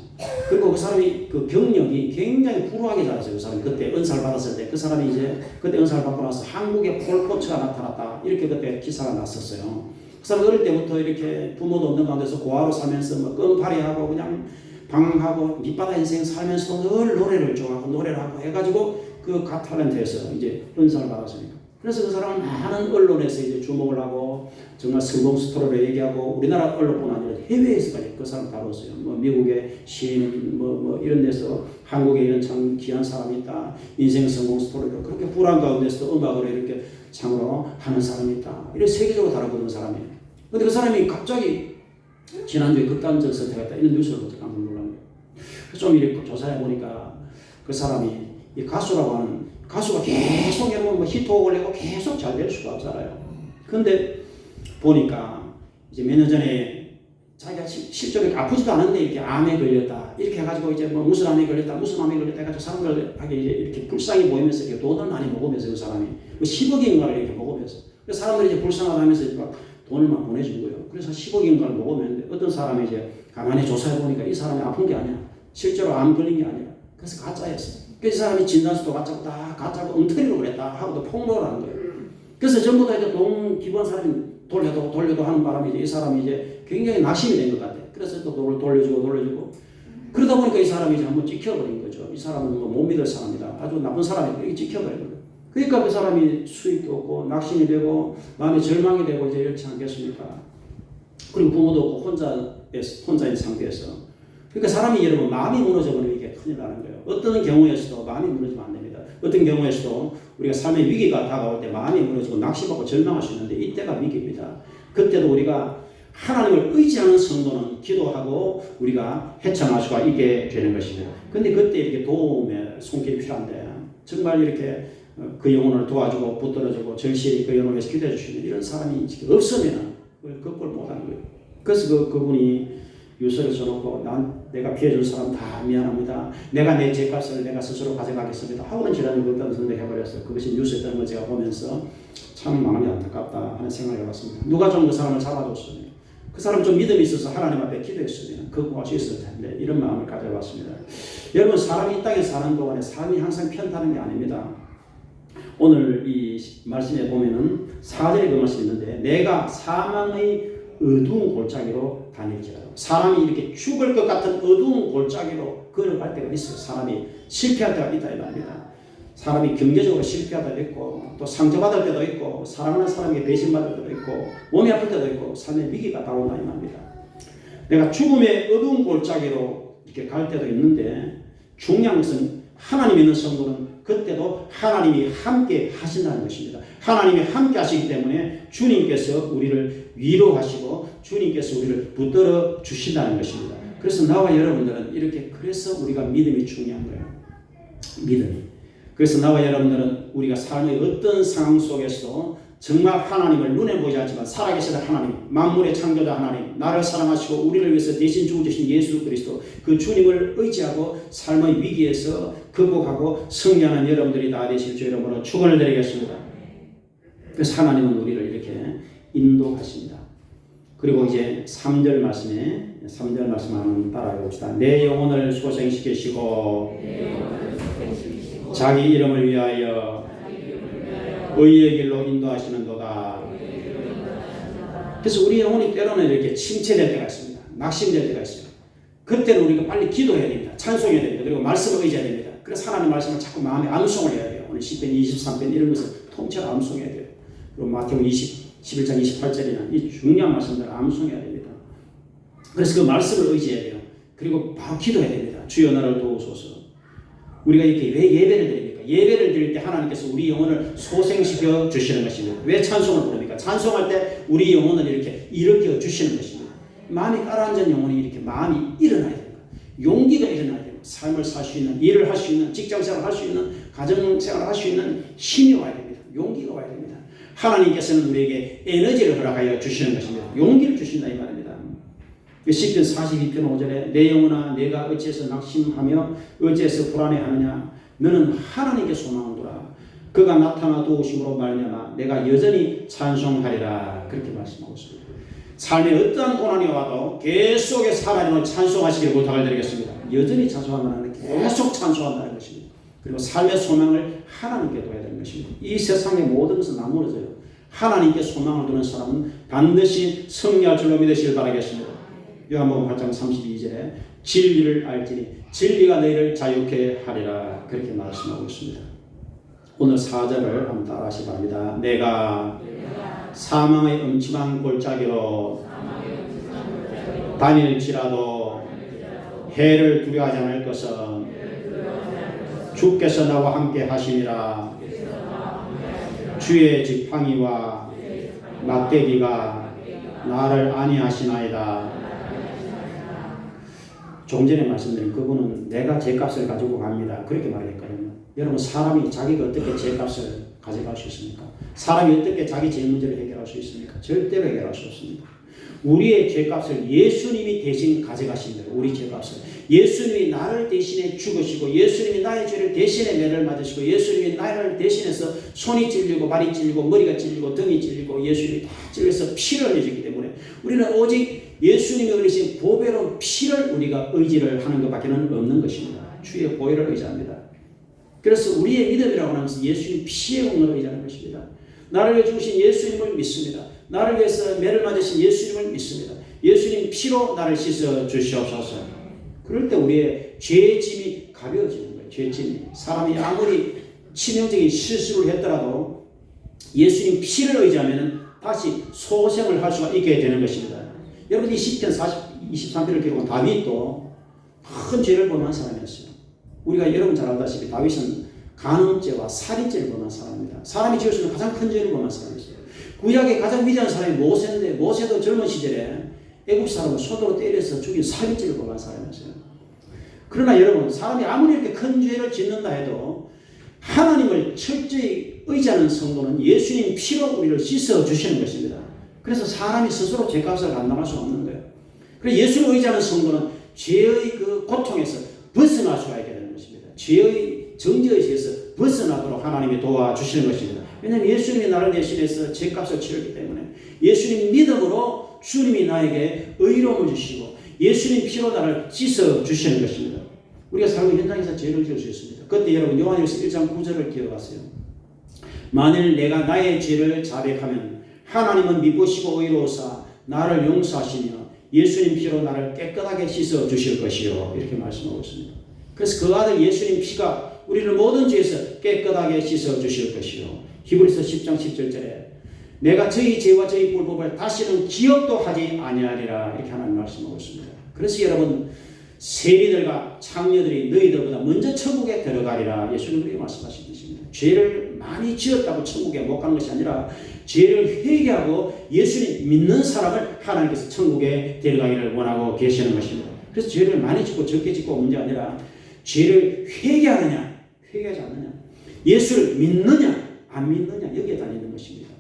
그리고 그 사람이 그 경력이 굉장히 불우하게 자랐어요. 그 사람이 그때 은사를 받았을 때 그 사람이 이제 그때 은사를 받고 나서 한국에 폴포츠가 나타났다 이렇게 그때 기사가 났었어요. 그 사람 어릴 때부터 이렇게 부모도 없는 가운데서 고아로 살면서 뭐 껌파리하고 그냥 방황하고 밑바닥 인생 살면서도 늘 노래를 좋아하고 노래를 하고 해가지고 그 갓탤런트에서 이제 은사를 받았으니까. 그래서 그 사람은 많은 언론에서 이제 주목을 하고 정말 성공 스토리를 얘기하고 우리나라 언론뿐 아니라 해외에서까지 그 사람 다뤘어요. 뭐 미국의 시인 뭐 이런 데서 한국에 이런 참 귀한 사람이 있다. 인생 성공 스토리를 그렇게 불안 가운데서도 음악으로 이렇게 참으로 하는 사람이 있다. 이런 세계적으로 다루고 있는 사람이에요. 근데 그 사람이 갑자기 지난주에 극단적 선택했다 이런 뉴스를 보고 깜짝 놀란 거예요. 좀 이렇게 조사해 보니까 그 사람이 이 가수라고 하는 가수가 계속 여러분 뭐 히트곡 올리고 계속 잘 될 수가 없잖아요. 근데 보니까 이제 몇 년 전에 자기가 실제로 아프지도 않은데 이렇게 암에 걸렸다 이렇게 해가지고 이제 뭐 무슨 암에 걸렸다 해가지고 사람들에게 이제 이렇게 불쌍히 보이면서 이렇게 돈을 많이 먹으면서 그 사람이 뭐 10억인가를 이렇게 먹으면서 사람들이 이제 불쌍하다면서 막 돈을 막 보내준 거예요. 그래서 10억인가를 먹으면 어떤 사람이 이제 가만히 조사해 보니까 이 사람이 아픈 게 아니야. 실제로 암 걸린 게 아니라 그래서 가짜였어. 그래서 이 사람이 진단수도 가짜고 다 가짜고 엉터리로 그랬다 하고도 폭로를 하는 거예요. 그래서 전부 다 이제 돈 기부한 사람이 돌려도 하는 바람에 이제 이 사람이 이제 굉장히 낙심이 된 것 같아. 그래서 또 돈을 돌려주고 그러다 보니까 이 사람이 이제 한번 찍혀버린 거죠. 이 사람은 뭐 못 믿을 사람이다. 아주 나쁜 사람이다. 이렇게 찍혀버린 거예요. 그러니까 그 사람이 수익도 없고 낙심이 되고 마음에 절망이 되고 이제 이렇지 않겠습니까? 그리고 부모도 없고 혼자인 상태에서. 그러니까 사람이 여러분 마음이 무너져버리면 이게 큰일 나는 거예요. 어떤 경우에서도 마음이 무너지면 안 됩니다. 어떤 경우에서도 우리가 삶의 위기가 다가올 때 마음이 무너지고 낙심하고 절망할 수 있는데 이때가 위기입니다. 그때도 우리가 하나님을 의지하는 성도는 기도하고 우리가 헤쳐나갈 수가 있게 되는 것입니다. 근데 그때 이렇게 도움의 손길이 필요한데 정말 이렇게 그 영혼을 도와주고 붙들어주고 절실히 그 영혼을 위해서 기도해 주시는 이런 사람이 없으면 그걸 극복을 못하는 거예요. 그래서 그분이 유서를 써놓고 내가 피해준 사람 다 미안합니다. 내가 내 죄값을 내가 스스로 가져가겠습니다. 하고는 지난주 그것도 선택해버렸어요. 그것이 뉴스에 뜨는 걸 제가 보면서 참 마음이 안타깝다 하는 생각을 해봤습니다. 누가 좀 그 사람을 잡아줬으면 그 사람 좀 믿음이 있어서 하나님 앞에 기도했으면 극복할 수 있을 텐데 이런 마음을 가져봤습니다. 여러분 사람이 이 땅에 사는 동안에 삶이 항상 편타는 게 아닙니다. 오늘 이 말씀에 보면은 4절에 그 말씀이 있는데 내가 사망의 어두운 골짜기로 다닐지라도 사람이 이렇게 죽을 것 같은 어두운 골짜기로 걸어갈 때가 있어요. 사람이 실패할 때가 있다 이 말입니다. 사람이 경제적으로 실패할 때도 있고 또 상처받을 때도 있고 사랑하는 사람에게 배신받을 때도 있고 몸이 아플 때도 있고 삶의 위기가 다가온다 이 말입니다. 내가 죽음의 어두운 골짜기로 이렇게 갈 때도 있는데 중요한 것은 하나님 있는 성도는 그때도 하나님이 함께 하신다는 것입니다. 하나님이 함께 하시기 때문에 주님께서 우리를 위로하시고 주님께서 우리를 붙들어 주신다는 것입니다. 그래서 나와 여러분들은 이렇게 그래서 우리가 믿음이 중요한 거예요. 믿음이. 그래서 나와 여러분들은 우리가 삶의 어떤 상황 속에서도 정말 하나님을 눈에 보이지 않지만 살아계시는 하나님, 만물의 창조자 하나님, 나를 사랑하시고 우리를 위해서 대신 죽으신 예수 그리스도 그 주님을 의지하고 삶의 위기에서 극복하고 승리하는 여러분들이 다 되실 주 여러분으로 축원을 드리겠습니다. 그래서 하나님은 우리를 이렇게 인도하십니다. 그리고 이제 3절 말씀하는 따라해 봅시다. 내 영혼을 소생시키시고 자기 이름을 위하여 의의 길로 인도하시는도다. 그래서 우리 영혼이 때로는 이렇게 침체될 때가 있습니다. 낙심될 때가 있어요. 그때는 우리가 빨리 기도해야 됩니다. 찬송해야 됩니다. 그리고 말씀을 의지해야 됩니다. 그래서 하나님 말씀을 자꾸 마음에 암송을 해야 돼요. 오늘 10편, 23편 이런 것을 통째로 암송해야 돼요. 그리고 마태복음 11장 28절이나 이 중요한 말씀들을 암송해야 됩니다. 그래서 그 말씀을 의지해야 돼요. 그리고 바로 기도해야 됩니다. 주여 나를 도우소서. 우리가 이렇게 왜 예배를 드립니까? 예배를 드릴 때 하나님께서 우리 영혼을 소생시켜 주시는 것입니다. 왜 찬송을 부릅니까? 찬송할 때 우리 영혼을 이렇게 일으켜 주시는 것입니다. 마음이 가라앉은 영혼이 이렇게 마음이 일어나야 됩니다. 용기가 일어나야 됩니다. 삶을 살 수 있는, 일을 할 수 있는, 직장생활을 할 수 있는, 가정생활을 할 수 있는 힘이 와야 됩니다. 용기가 와야 됩니다. 하나님께서는 우리에게 에너지를 허락하여 주시는 것입니다. 용기를 주신다 이 말입니다. 시편 42편 5절에 내 영혼아 내가 어찌해서 낙심하며 어찌해서 불안해하느냐 너는 하나님께 소망하노라. 그가 나타나 도우심으로 말미암아 내가 여전히 찬송하리라. 그렇게 말씀하고 있습니다. 삶에 어떠한 고난이 와도 계속해서 하나님을 찬송하시기를 부탁을 드리겠습니다. 여전히 찬송하면 계속 찬송한다는 것입니다. 그리고 삶의 소망을 하나님께 둬야 되는 것입니다. 이 세상의 모든 것은 나무러져요. 하나님께 소망을 두는 사람은 반드시 승리할 줄로 믿으시길 바라겠습니다. 요한복음 8장 32절에 진리를 알지니 진리가 너희를 자유케 하리라 그렇게 말씀하고 있습니다. 오늘 4절을 한번 따라하시기 바랍니다. 내가 사망의 음침한 골짜기로 다닐지라도 해를 두려워하지 않을 것은 주께서 나와 함께 하시니라. 주의 지팡이와 막대기가 나를 안위하시나이다. 조금 전에 말씀드린 그분은 내가 죄값을 가지고 갑니다. 그렇게 말했거든요. 여러분 사람이 자기가 어떻게 죄값을 가져갈 수 있습니까? 사람이 어떻게 자기 죄 문제를 해결할 수 있습니까? 절대로 해결할 수 없습니다. 우리의 죄값을 예수님이 대신 가져가신 거예요. 우리 죄값을. 예수님이 나를 대신해 죽으시고 예수님이 나의 죄를 대신해 매를 맞으시고 예수님이 나를 대신해서 손이 찔리고 발이 찔리고 머리가 찔리고 등이 찔리고 예수님이 다 찔려서 피를 흘리셨기 때문에 우리는 오직 예수님이 흘리신 보배로운 피를 우리가 의지를 하는 것밖에 없는 것입니다. 주의 보혈을 의지합니다. 그래서 우리의 믿음이라고 하는 것은 예수님 피의 공로를 의지하는 것입니다. 나를 위해 죽으신 예수님을 믿습니다. 나를 위해서 매를 맞으신 예수님을 믿습니다. 예수님 피로 나를 씻어 주시옵소서. 그럴 때 우리의 죄짐이 가벼워지는 거예요. 죄짐이. 사람이 아무리 치명적인 실수를 했더라도 예수님 피를 의지하면 다시 소생을 할 수가 있게 되는 것입니다. 여러분이 시편 23편을 기록한 다윗도 큰 죄를 범한 사람이었어요. 우리가 여러분 잘 알다시피 다윗은 간음죄와 살인죄를 범한 사람입니다. 사람이 지을 수 있는 가장 큰 죄를 범한 사람이었어요. 구약의 가장 위대한 사람이 모세인데 모세도 젊은 시절에 애굽 사람을 손으로 때려서 죽인 살인죄를 범한 사람이었어요. 그러나 여러분 사람이 아무리 이렇게 큰 죄를 짓는다 해도 하나님을 철저히 의지하는 성도는 예수님 피로 우리를 씻어 주시는 것입니다. 그래서 사람이 스스로 죄값을 감당할 수 없는 거예요. 그래서 예수를 의지하는 성도는 죄의 그 고통에서 벗어날 수가 있게 되는 것입니다. 죄의 정죄의식에서 벗어나도록 하나님이 도와주시는 것입니다. 왜냐하면 예수님이 나를 대신해서 죄값을 치렀기 때문에 예수님 믿음으로 주님이 나에게 의로움을 주시고 예수님 피로 나를 씻어 주시는 것입니다. 우리가 삶의 현장에서 죄를 지을 수 있습니다. 그때 여러분 요한일서 1장 9절을 기억하세요. 만일 내가 나의 죄를 자백하면 하나님은 미쁘시고 의로우사 나를 용서하시며 예수님 피로 나를 깨끗하게 씻어 주실 것이요 이렇게 말씀하고 있습니다. 그래서 그 아들 예수님 피가 우리를 모든 죄에서 깨끗하게 씻어 주실 것이요. 히브리서 10장 17절에 내가 저희 죄와 저희 불법을 다시는 기억도 하지 아니하리라 이렇게 하나님 말씀하고 있습니다. 그래서 여러분 세리들과 창녀들이 너희들보다 먼저 천국에 들어가리라 예수님이 그렇게 말씀하신 것입니다. 죄를 많이 지었다고 천국에 못 가는 것이 아니라 죄를 회개하고 예수님 믿는 사람을 하나님께서 천국에 데려가기를 원하고 계시는 것입니다. 그래서 죄를 많이 짓고 적게 짓고 문제가 아니라 죄를 회개하느냐 회개하지 않느냐 예수를 믿느냐 안 믿느냐 여기에 달리는 것입니다.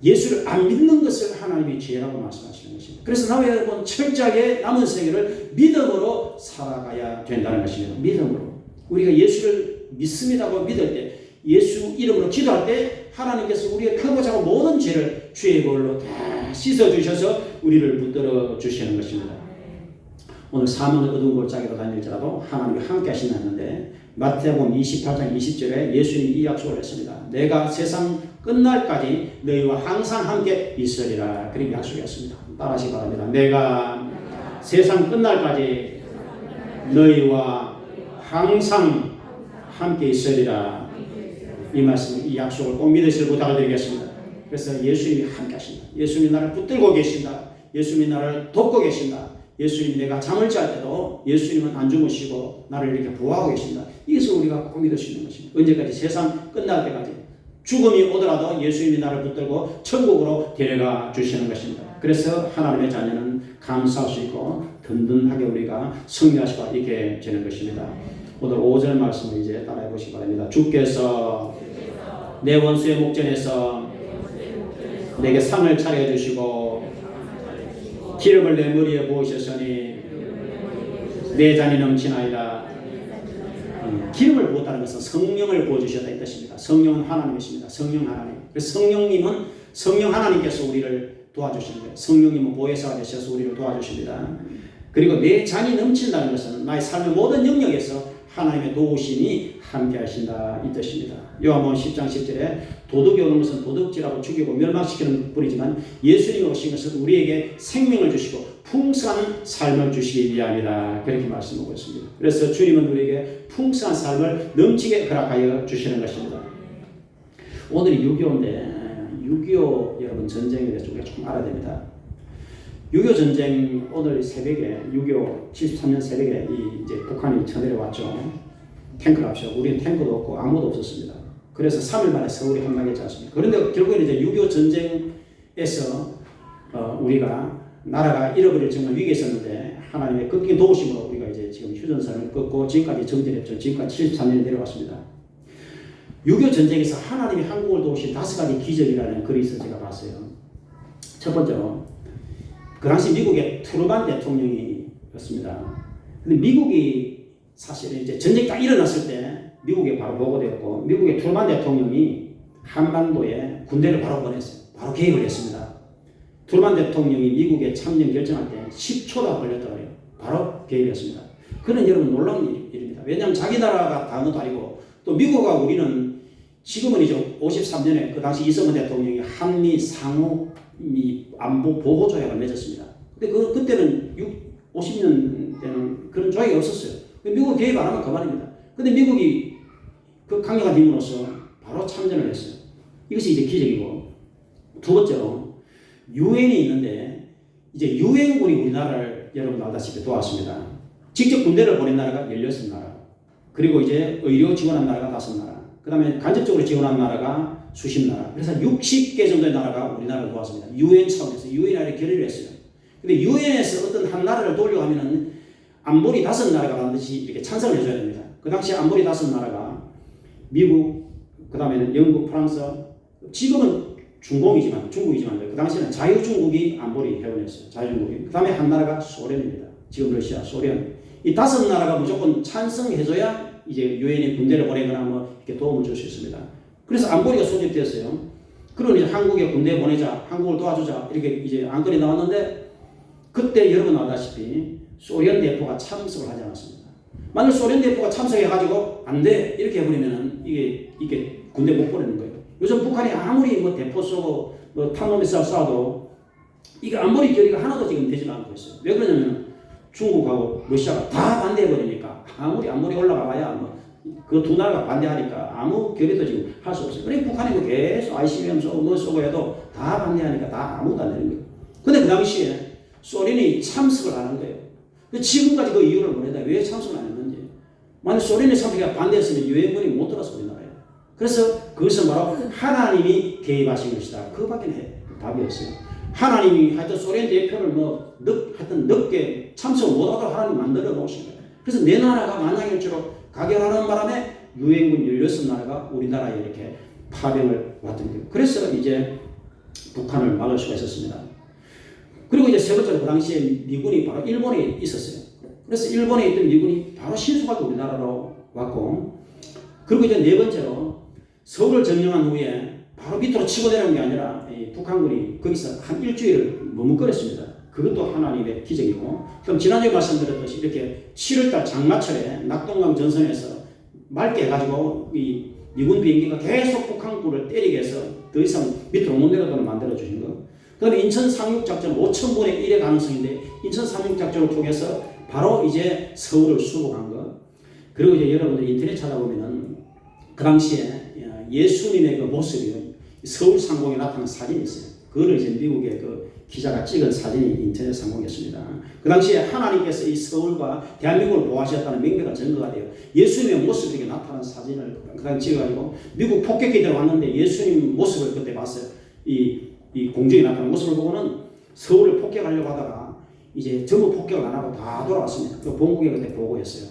예수를 안 믿는 것을 하나님이 죄라고 말씀하시는 것입니다. 그래서 나와 여러분 철저하게 남은 생애를 믿음으로 살아가야 된다는 것입니다. 믿음으로. 우리가 예수를 믿습니다고 믿을 때 예수 이름으로 기도할 때 하나님께서 우리의 크고 작은 모든 죄를 주의 볼로 다 씻어주셔서 우리를 붙들어 주시는 것입니다. 오늘 사망의 어두운 골짜기로 다닐지라도 하나님이 함께 하신다는데 마태복음 28장 20절에 예수님이 이 약속을 했습니다. 내가 세상 끝날까지 너희와 항상 함께 있으리라. 그렇게 약속했습니다. 따라하시기 바랍니다. 내가 세상 끝날까지 너희와 항상 함께 있으리라. 이 말씀, 이 약속을 꼭 믿으시길 부탁을 드리겠습니다. 그래서 예수님이 함께 하신다. 예수님이 나를 붙들고 계신다. 예수님이 나를 돕고 계신다. 예수님이 내가 잠을 잘 때도 예수님은 안 주무시고 나를 이렇게 보호하고 계신다. 이것을 우리가 꼭 믿을 수 있는 것입니다. 언제까지? 세상 끝날 때까지. 죽음이 오더라도 예수님이 나를 붙들고 천국으로 데려가 주시는 것입니다. 그래서 하나님의 자녀는 감사할 수 있고 든든하게 우리가 승리할 수가 있게 되는 것입니다. 오늘 5절 말씀을 이제 따라해 보시기 바랍니다. 주께서 내 원수의 목전에서 내게 상을 차려주시고 기름을 내 머리에 부으셨으니 내 잔이 넘치나이다. 기름을 부었다는 것은 성령을 부어주셨다 이 뜻입니다. 성령은 하나님이십니다. 성령 하나님. 그래서 성령님은 성령 하나님께서 우리를 도와주시는 거예요. 성령님은 보혜사가 되셔서 우리를 도와주십니다. 그리고 내 잔이 넘친다는 것은 나의 삶의 모든 영역에서 하나님의 도우심이 함께 하신다 이 뜻입니다. 요한복음 10장 10절에 도둑이 오는 것은 도둑질하고 죽이고 멸망시키는 뿐이지만 예수님이 오신 것은 우리에게 생명을 주시고 풍성한 삶을 주시기 위함이다. 그렇게 말씀하고 있습니다. 그래서 주님은 우리에게 풍성한 삶을 넘치게 허락하여 주시는 것입니다. 오늘이 6.25인데 6.25 여러분 전쟁에 대해서 우리가 조금 알아야 됩니다. 6.25 전쟁 오늘 새벽에 6.25 73년 새벽에 이제 북한이 쳐내려왔죠. 탱크를 합쳐. 우리는 탱크도 없고 아무도 없었습니다. 그래서 3일 만에 서울이 함락했지 않습니까? 그런데 결국에는 이제 6.25 전쟁에서 우리가 나라가 잃어버릴 정말 위기에 있었는데 하나님의 꺾인 도우심으로 우리가 이제 지금 휴전선을 끊고 지금까지 정진했죠. 지금까지 73년이 내려왔습니다. 6.25 전쟁에서 하나님이 한국을 도우신 5가지 기적이라는 글이 있어 제가 봤어요. 첫 번째로 그 당시 미국의 트루만 대통령이었습니다. 근데 미국이 사실 이제 전쟁이 딱 일어났을 때 미국에 바로 보고되었고 미국의 트루만 대통령이 한반도에 군대를 바로 보냈어요. 바로 개입을 했습니다. 트루만 대통령이 미국에 참전 결정할 때 10초도 걸렸더라고요. 바로 개입했습니다. 그는 여러분 놀라운 일입니다. 왜냐하면 자기 나라가 다른 것도 아니고 또 미국과 우리는 지금은 이제 53년에 그 당시 이승만 대통령이 한미 상호 안보 보호 조약을 맺었습니다. 근데 그때는 50년 때는 그런 조약이 없었어요. 미국 개입 안 하면 그만입니다. 근데 미국이 그 강력한 힘으로서 바로 참전을 했어요. 이것이 이제 기적이고 두 번째로 유엔이 있는데 이제 유엔군이 우리나라를 여러분 알다시피 도왔습니다. 직접 군대를 보낸 나라가 16나라. 그리고 이제 의료 지원한 나라가 5나라. 그 다음에 간접적으로 지원한 나라가 수십 나라. 그래서 60개 정도의 나라가 우리나라를 도왔습니다. 유엔 차원에서 유엔에 결의를 했어요. 근데 유엔에서 어떤 한 나라를 도우려고 하면은 안보리 5나라가 반드시 이렇게 찬성을 해줘야 됩니다. 그 당시 안보리 5나라가 미국, 그 다음에는 영국, 프랑스, 지금은 중국이지만 그 당시에는 자유중국이 안보리 회원이었어요. 자유중국이. 그 다음에 한 나라가 소련입니다. 지금 러시아, 소련. 이 5나라가 무조건 찬성해줘야 이제 유엔에 군대를 보내거나 뭐 이렇게 도움을 줄 수 있습니다. 그래서 안보리가 소집되었어요. 그럼 이제 한국에 군대 보내자, 한국을 도와주자 이렇게 이제 안건이 나왔는데 그때 여러분 알다시피 소련 대표가 참석을 하지 않았습니다. 만약 소련 대표가 참석해가지고 안 돼 이렇게 해버리면은 이게 군대 못 보내는 거예요. 요즘 북한이 아무리 뭐 대포 쏘고 뭐 탄도미사일 쏴도 이게 안보리 결의가 하나도 지금 되지 않고 있어요. 왜 그러냐면 중국하고 러시아가 다 반대해버리니까 아무리 안보리 올라가봐야 뭐 그 두 나라가 반대하니까 아무 결의도 지금 할 수 없어요. 그러니까 북한이 뭐 계속 ICBM 쏘고 뭐 쏘고 해도 다 반대하니까 다 아무도 안 되는 거예요. 근데 그 당시에 소련이 참석을 안 한 거예요. 지금까지 그 이유를 모르다 왜 참석을 안 했는지. 만약 소련이 참석에 반대했으면 유엔군이 못 들어서 우리나라에. 그래서 그것은 바로 하나님이 개입하신 것이다. 그거밖에 답이 없어요. 하나님이 하여튼 소련 대표를 하여튼 늦게 참석을 못하도록 하나님 만들어 놓으신 거예요. 그래서 내 나라가 만약일수록 가결하는 바람에 유엔군 16나라가 우리나라에 이렇게 파병을 왔던 거예요. 그래서 이제 북한을 막을 수가 있었습니다. 그리고 이제 세 번째로 그 당시에 미군이 바로 일본에 있었어요. 그래서 일본에 있던 미군이 바로 신속하게 우리나라로 왔고, 그리고 이제 네 번째로 서울을 점령한 후에 바로 밑으로 치고 내려온 게 아니라 북한군이 거기서 한 일주일을 머뭇거렸습니다. 그것도 하나님의 기적이고, 그럼 지난주에 말씀드렸듯이 이렇게 7월달 장마철에 낙동강 전선에서 맑게 해가지고 이 미군 비행기가 계속 북한군을 때리게 해서 더 이상 밑으로 못 내려도록 만들어주신 거. 그 다음에 인천 상륙작전 5,000분의 1의 가능성인데 인천 상륙작전을 통해서 바로 이제 서울을 수복한 거. 그리고 이제 여러분들 인터넷 찾아보면은 그 당시에 예수님의 그 모습이 서울 상공에 나타난 사진이 있어요. 그거를 이제 미국의 그 기자가 찍은 사진이 인터넷 상공이었습니다. 그 당시에 하나님께서 이 서울과 대한민국을 보호하셨다는 명백한 증거가 돼요. 예수님의 모습이 이렇게 나타난 사진을 그 당시 찍어가지고 미국 폭격기 들어왔는데 예수님 모습을 그때 봤어요. 이 공중에 나타난 모습을 보고는 서울을 폭격하려고 하다가 이제 전부 폭격을 안 하고 다 돌아왔습니다. 그 본국에 그때 보고했어요.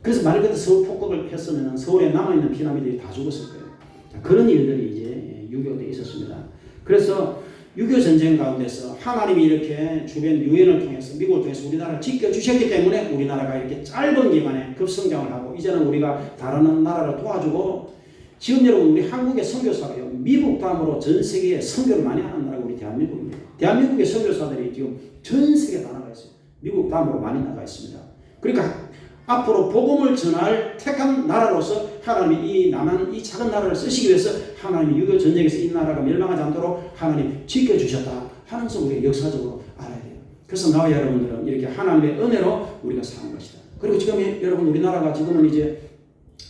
그래서 말 그대로 서울 폭격을 했으면 서울에 남아있는 피난민들이 다 죽었을 거예요. 자, 그런 일들이 이제 6.25 때 있었습니다. 그래서 6.25 전쟁 가운데서 하나님이 이렇게 주변 유엔을 통해서 미국을 통해서 우리나라를 지켜주셨기 때문에 우리나라가 이렇게 짧은 기간에 급성장을 하고 이제는 우리가 다른 나라를 도와주고 지금 여러분 우리 한국의 선교사가요 미국 다음으로 전 세계에 선교를 많이 하는 나라가 우리 대한민국입니다. 대한민국의 선교사들이 지금 전 세계 다 나가 있어요. 미국 다음으로 많이 나가 있습니다. 그러니까 앞으로 복음을 전할 택한 나라로서 하나님이 이 남한 이 작은 나라를 쓰시기 위해서 하나님이 6.25 전쟁에서 이 나라가 멸망하지 않도록 하나님 지켜주셨다 하는 것을 우리가 역사적으로 알아야 돼요. 그래서 나와 여러분들은 이렇게 하나님의 은혜로 우리가 사는 것이다. 그리고 지금 여러분 우리나라가 지금은 이제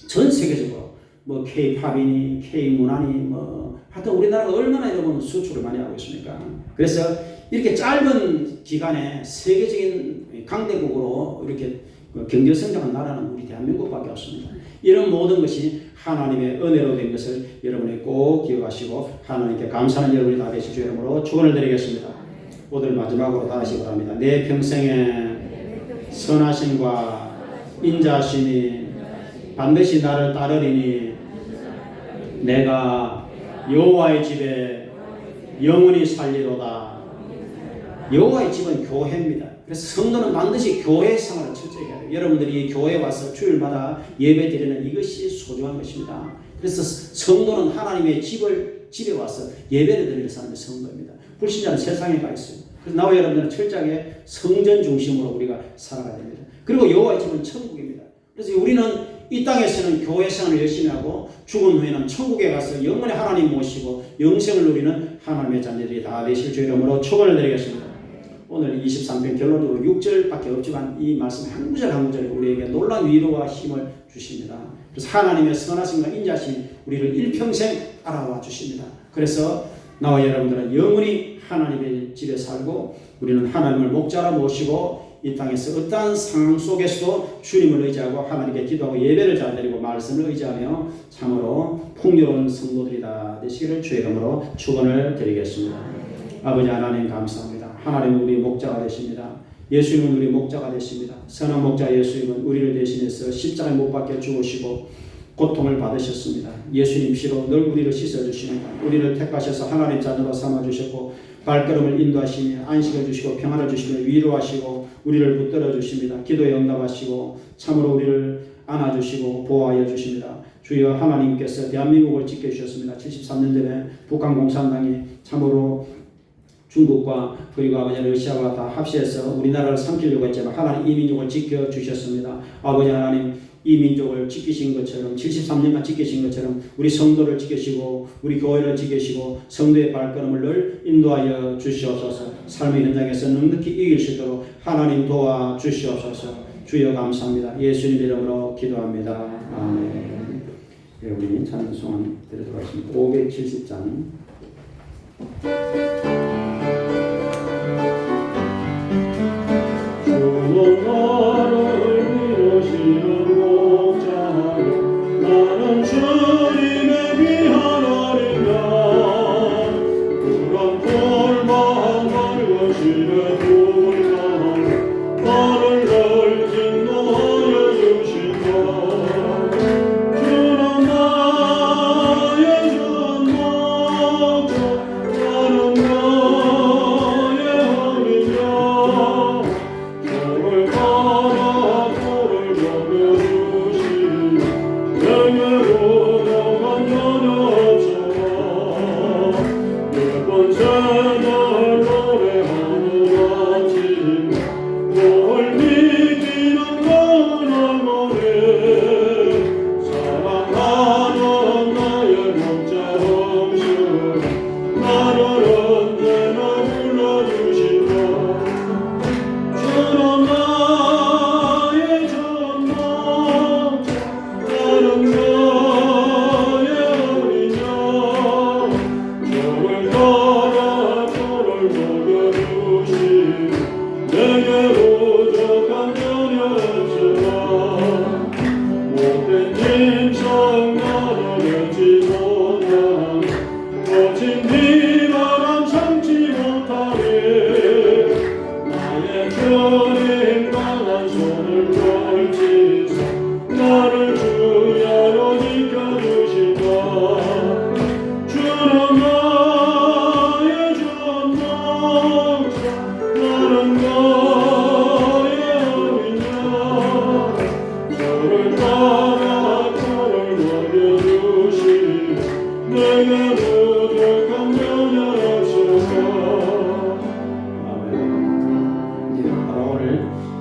전 세계적으로 뭐 K-팝이니 K-문화니 뭐 하여튼 우리나라가 얼마나 여러분 수출을 많이 하고 있습니까? 그래서 이렇게 짧은 기간에 세계적인 강대국으로 이렇게 경제 성장한 나라는 우리 대한민국밖에 없습니다. 이런 모든 것이 하나님의 은혜로 된 것을 여러분이 꼭 기억하시고 하나님께 감사하는 여러분이 다 되실 주 이름으로 축원을 드리겠습니다. 오늘 마지막으로 다 하시기 바랍니다. 내 평생에 선하심과 인자하심이 반드시 나를 따르리니 내가 여호와의 집에 영원히 살리로다. 여호와의 집은 교회입니다. 그래서 성도는 반드시 교회 생활을 철저히 해야 돼요. 여러분들이 교회에 와서 주일마다 예배 드리는 이것이 소중한 것입니다. 그래서 성도는 하나님의 집에 와서 예배를 드리는 사람이 성도입니다. 불신자는 세상에 가 있어요. 그래서 나와 여러분들은 철저하게 성전 중심으로 우리가 살아가야 됩니다. 그리고 여호와의 집은 천국입니다. 그래서 우리는 이 땅에서는 교회 생활을 열심히 하고 죽은 후에는 천국에 가서 영원히 하나님 모시고 영생을 누리는 하나님의 자녀들이 다 되실 주 이름으로 축원을 드리겠습니다. 오늘 23편 결론적으로 6절밖에 없지만 이 말씀 한 구절 한 구절이 우리에게 놀라운 위로와 힘을 주십니다. 그래서 하나님의 선하심과 인자심이 우리를 일평생 알아와 주십니다. 그래서 나와 여러분들은 영원히 하나님의 집에 살고 우리는 하나님을 목자로 모시고 이 땅에서 어떠한 상황 속에서도 주님을 의지하고 하나님께 기도하고 예배를 잘 드리고 말씀을 의지하며 참으로 풍요로운 성도들이 다 되시기를 주의 이름으로 축원을 드리겠습니다. 아버지 하나님 감사합니다. 하나님은 우리 목자가 되십니다. 예수님은 우리 목자가 되십니다. 선한 목자 예수님은 우리를 대신해서 십자가에 못 박혀 죽으시고 고통을 받으셨습니다. 예수님 피로 늘 우리를 씻어주십니다. 우리를 택하셔서 하나님 자녀로 삼아주셨고 발걸음을 인도하시며 안식을 주시고 평안을 주시며 위로하시고 우리를 붙들어 주십니다. 기도에 응답하시고 참으로 우리를 안아주시고 보호하여 주십니다. 주여 하나님께서 대한민국을 지켜주셨습니다. 73년 전에 북한 공산당이 참으로 중국과 그리고 아버지 러시아와 다 합시해서 우리나라를 삼키려고 했지만 하나님 이 민족을 지켜주셨습니다. 아버지 하나님 이 민족을 지키신 것처럼 73년간 지키신 것처럼 우리 성도를 지키시고 우리 교회를 지키시고 성도의 발걸음을 늘 인도하여 주시옵소서. 삶의 현장에서 넉넉히 이길 수 있도록 하나님 도와주시옵소서. 주여 감사합니다. 예수님 이름으로 기도합니다. 아멘. 네, 우리 찬송한 드리도록 하겠습니다. 570장 주는 나를 위로시는 목자요 나는 주님의 귀하나리며 그런 돌만 나를 거시는 돌만 나를 늘 인도하여 주신다. 주는 나의 전 목자 나는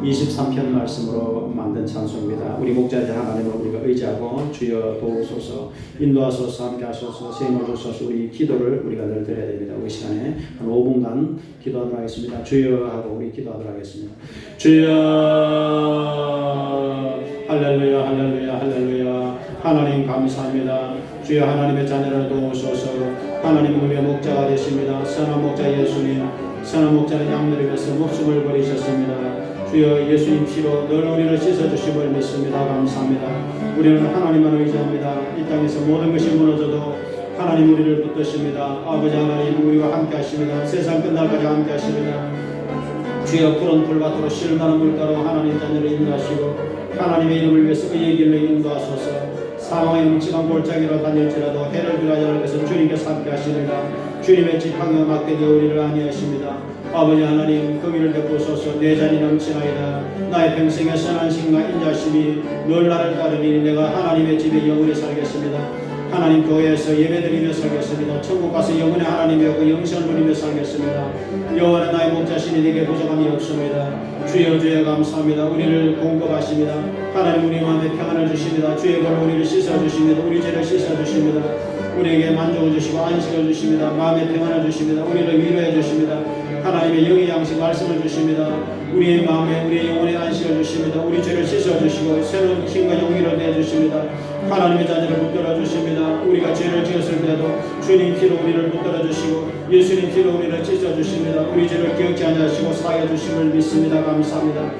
23편 말씀으로 만든 찬송입니다. 우리 목자들 하나님을 우리가 의지하고 주여 도우소서, 인도하소서, 함께하소서, 세임을 주소서. 우리 기도를 우리가 늘 드려야 됩니다. 우리 시간에 한 5분간 기도하도록 하겠습니다. 주여 하고 우리 기도하도록 하겠습니다. 주여, 할렐루야, 할렐루야, 할렐루야. 하나님 감사합니다. 주여, 하나님의 자녀를 도우소서. 하나님은 우리의 목자가 되십니다. 선한 목자 예수님, 선한 목자는 양들을 위해서 목숨을 버리셨습니다. 주여, 예수님 피로 늘 우리를 씻어주심을 믿습니다. 감사합니다. 우리는 하나님만 의지합니다. 이 땅에서 모든 것이 무너져도 하나님 우리를 붙드십니다. 아버지 하나님 우리와 함께 하십니다. 세상 끝날까지 함께 하십니다. 주여, 푸른 풀밭으로 실만한 물가로 하나님 자녀를 인도하시고 하나님의 이름을 위해서 의의 길로 인도하소서. 사망의 뭉치간 골짜기로 다닐지라도 해를 비하지 않을 것은 주님께서 함께 하시느라 주님의 지팡이와 막대기가 우리를 안위하십니다. 아버지 하나님, 거기를 베푸소서. 내 잔이 넘치나이다. 나의 평생의 선한 신과 인자심이 늘 나를 따르니 내가 하나님의 집에 영원히 살겠습니다. 하나님 교회에서 예배드리며 살겠습니다. 천국 가서 영원히 하나님이었고 영생을 누리며 살겠습니다. 여호와는 나의 목자시니 내게 부족함이 없습니다. 주여, 주여 감사합니다. 우리를 공급하십니다. 하나님 우리 마음에 평안을 주십니다. 주의 걸로 우리를 씻어주십니다. 우리 죄를 씻어주십니다. 우리에게 만족을 주시고 안식을 주십니다. 마음의 평안을 주십니다. 우리를 위로해 주십니다. 하나님의 영의 양식 말씀을 주십니다. 우리의 마음에 우리의 영혼에 안식을 주십니다. 우리 죄를 씻어주시고 새로운 힘과 용기를 내주십니다. 하나님의 자녀를 붙들어 주십니다. 우리가 죄를 지었을 때도 주님 피로 우리를 붙들어 주시고 예수님 피로 우리를 씻어 주십니다. 우리 죄를 기억지 않으시고 사하여 주심을 믿습니다. 감사합니다.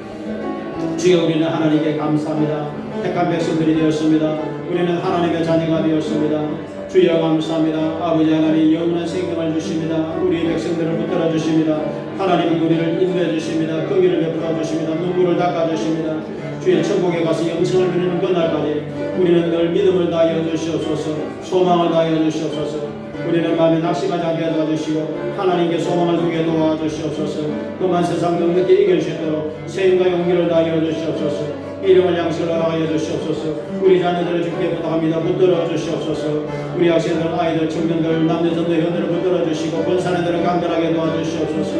주여, 우리는 하나님께 감사합니다. 택한 백성들이 되었습니다. 우리는 하나님의 자녀가 되었습니다. 주여 감사합니다. 아버지 하나님, 영원한 생명을 주십니다. 우리 백성들을 붙들어 주십니다. 하나님은 우리를 인도해 주십니다. 긍휼을 베풀어 주십니다. 눈물을 닦아 주십니다. 주의 천국에 가서 영생을 누리는 그날까지 우리는 늘 믿음을 다하여 주시옵소서. 소망을 다하여 주시옵소서. 우리는 마음에 낙심하지 않게 도와주시고 하나님께 소망을 두게 도와주시옵소서. 험한 세상 능력에 이길 수 있도록 생과 용기를 다하여 주시옵소서. 이름을 양식을 허락하여 주시옵소서. 우리 자녀들을 주께 부탁합니다. 붙들어 주시옵소서. 우리 학생들, 아이들, 청년들, 남녀전도 현들을 붙들어 주시고 권사님들을 강건하게 도와주시옵소서.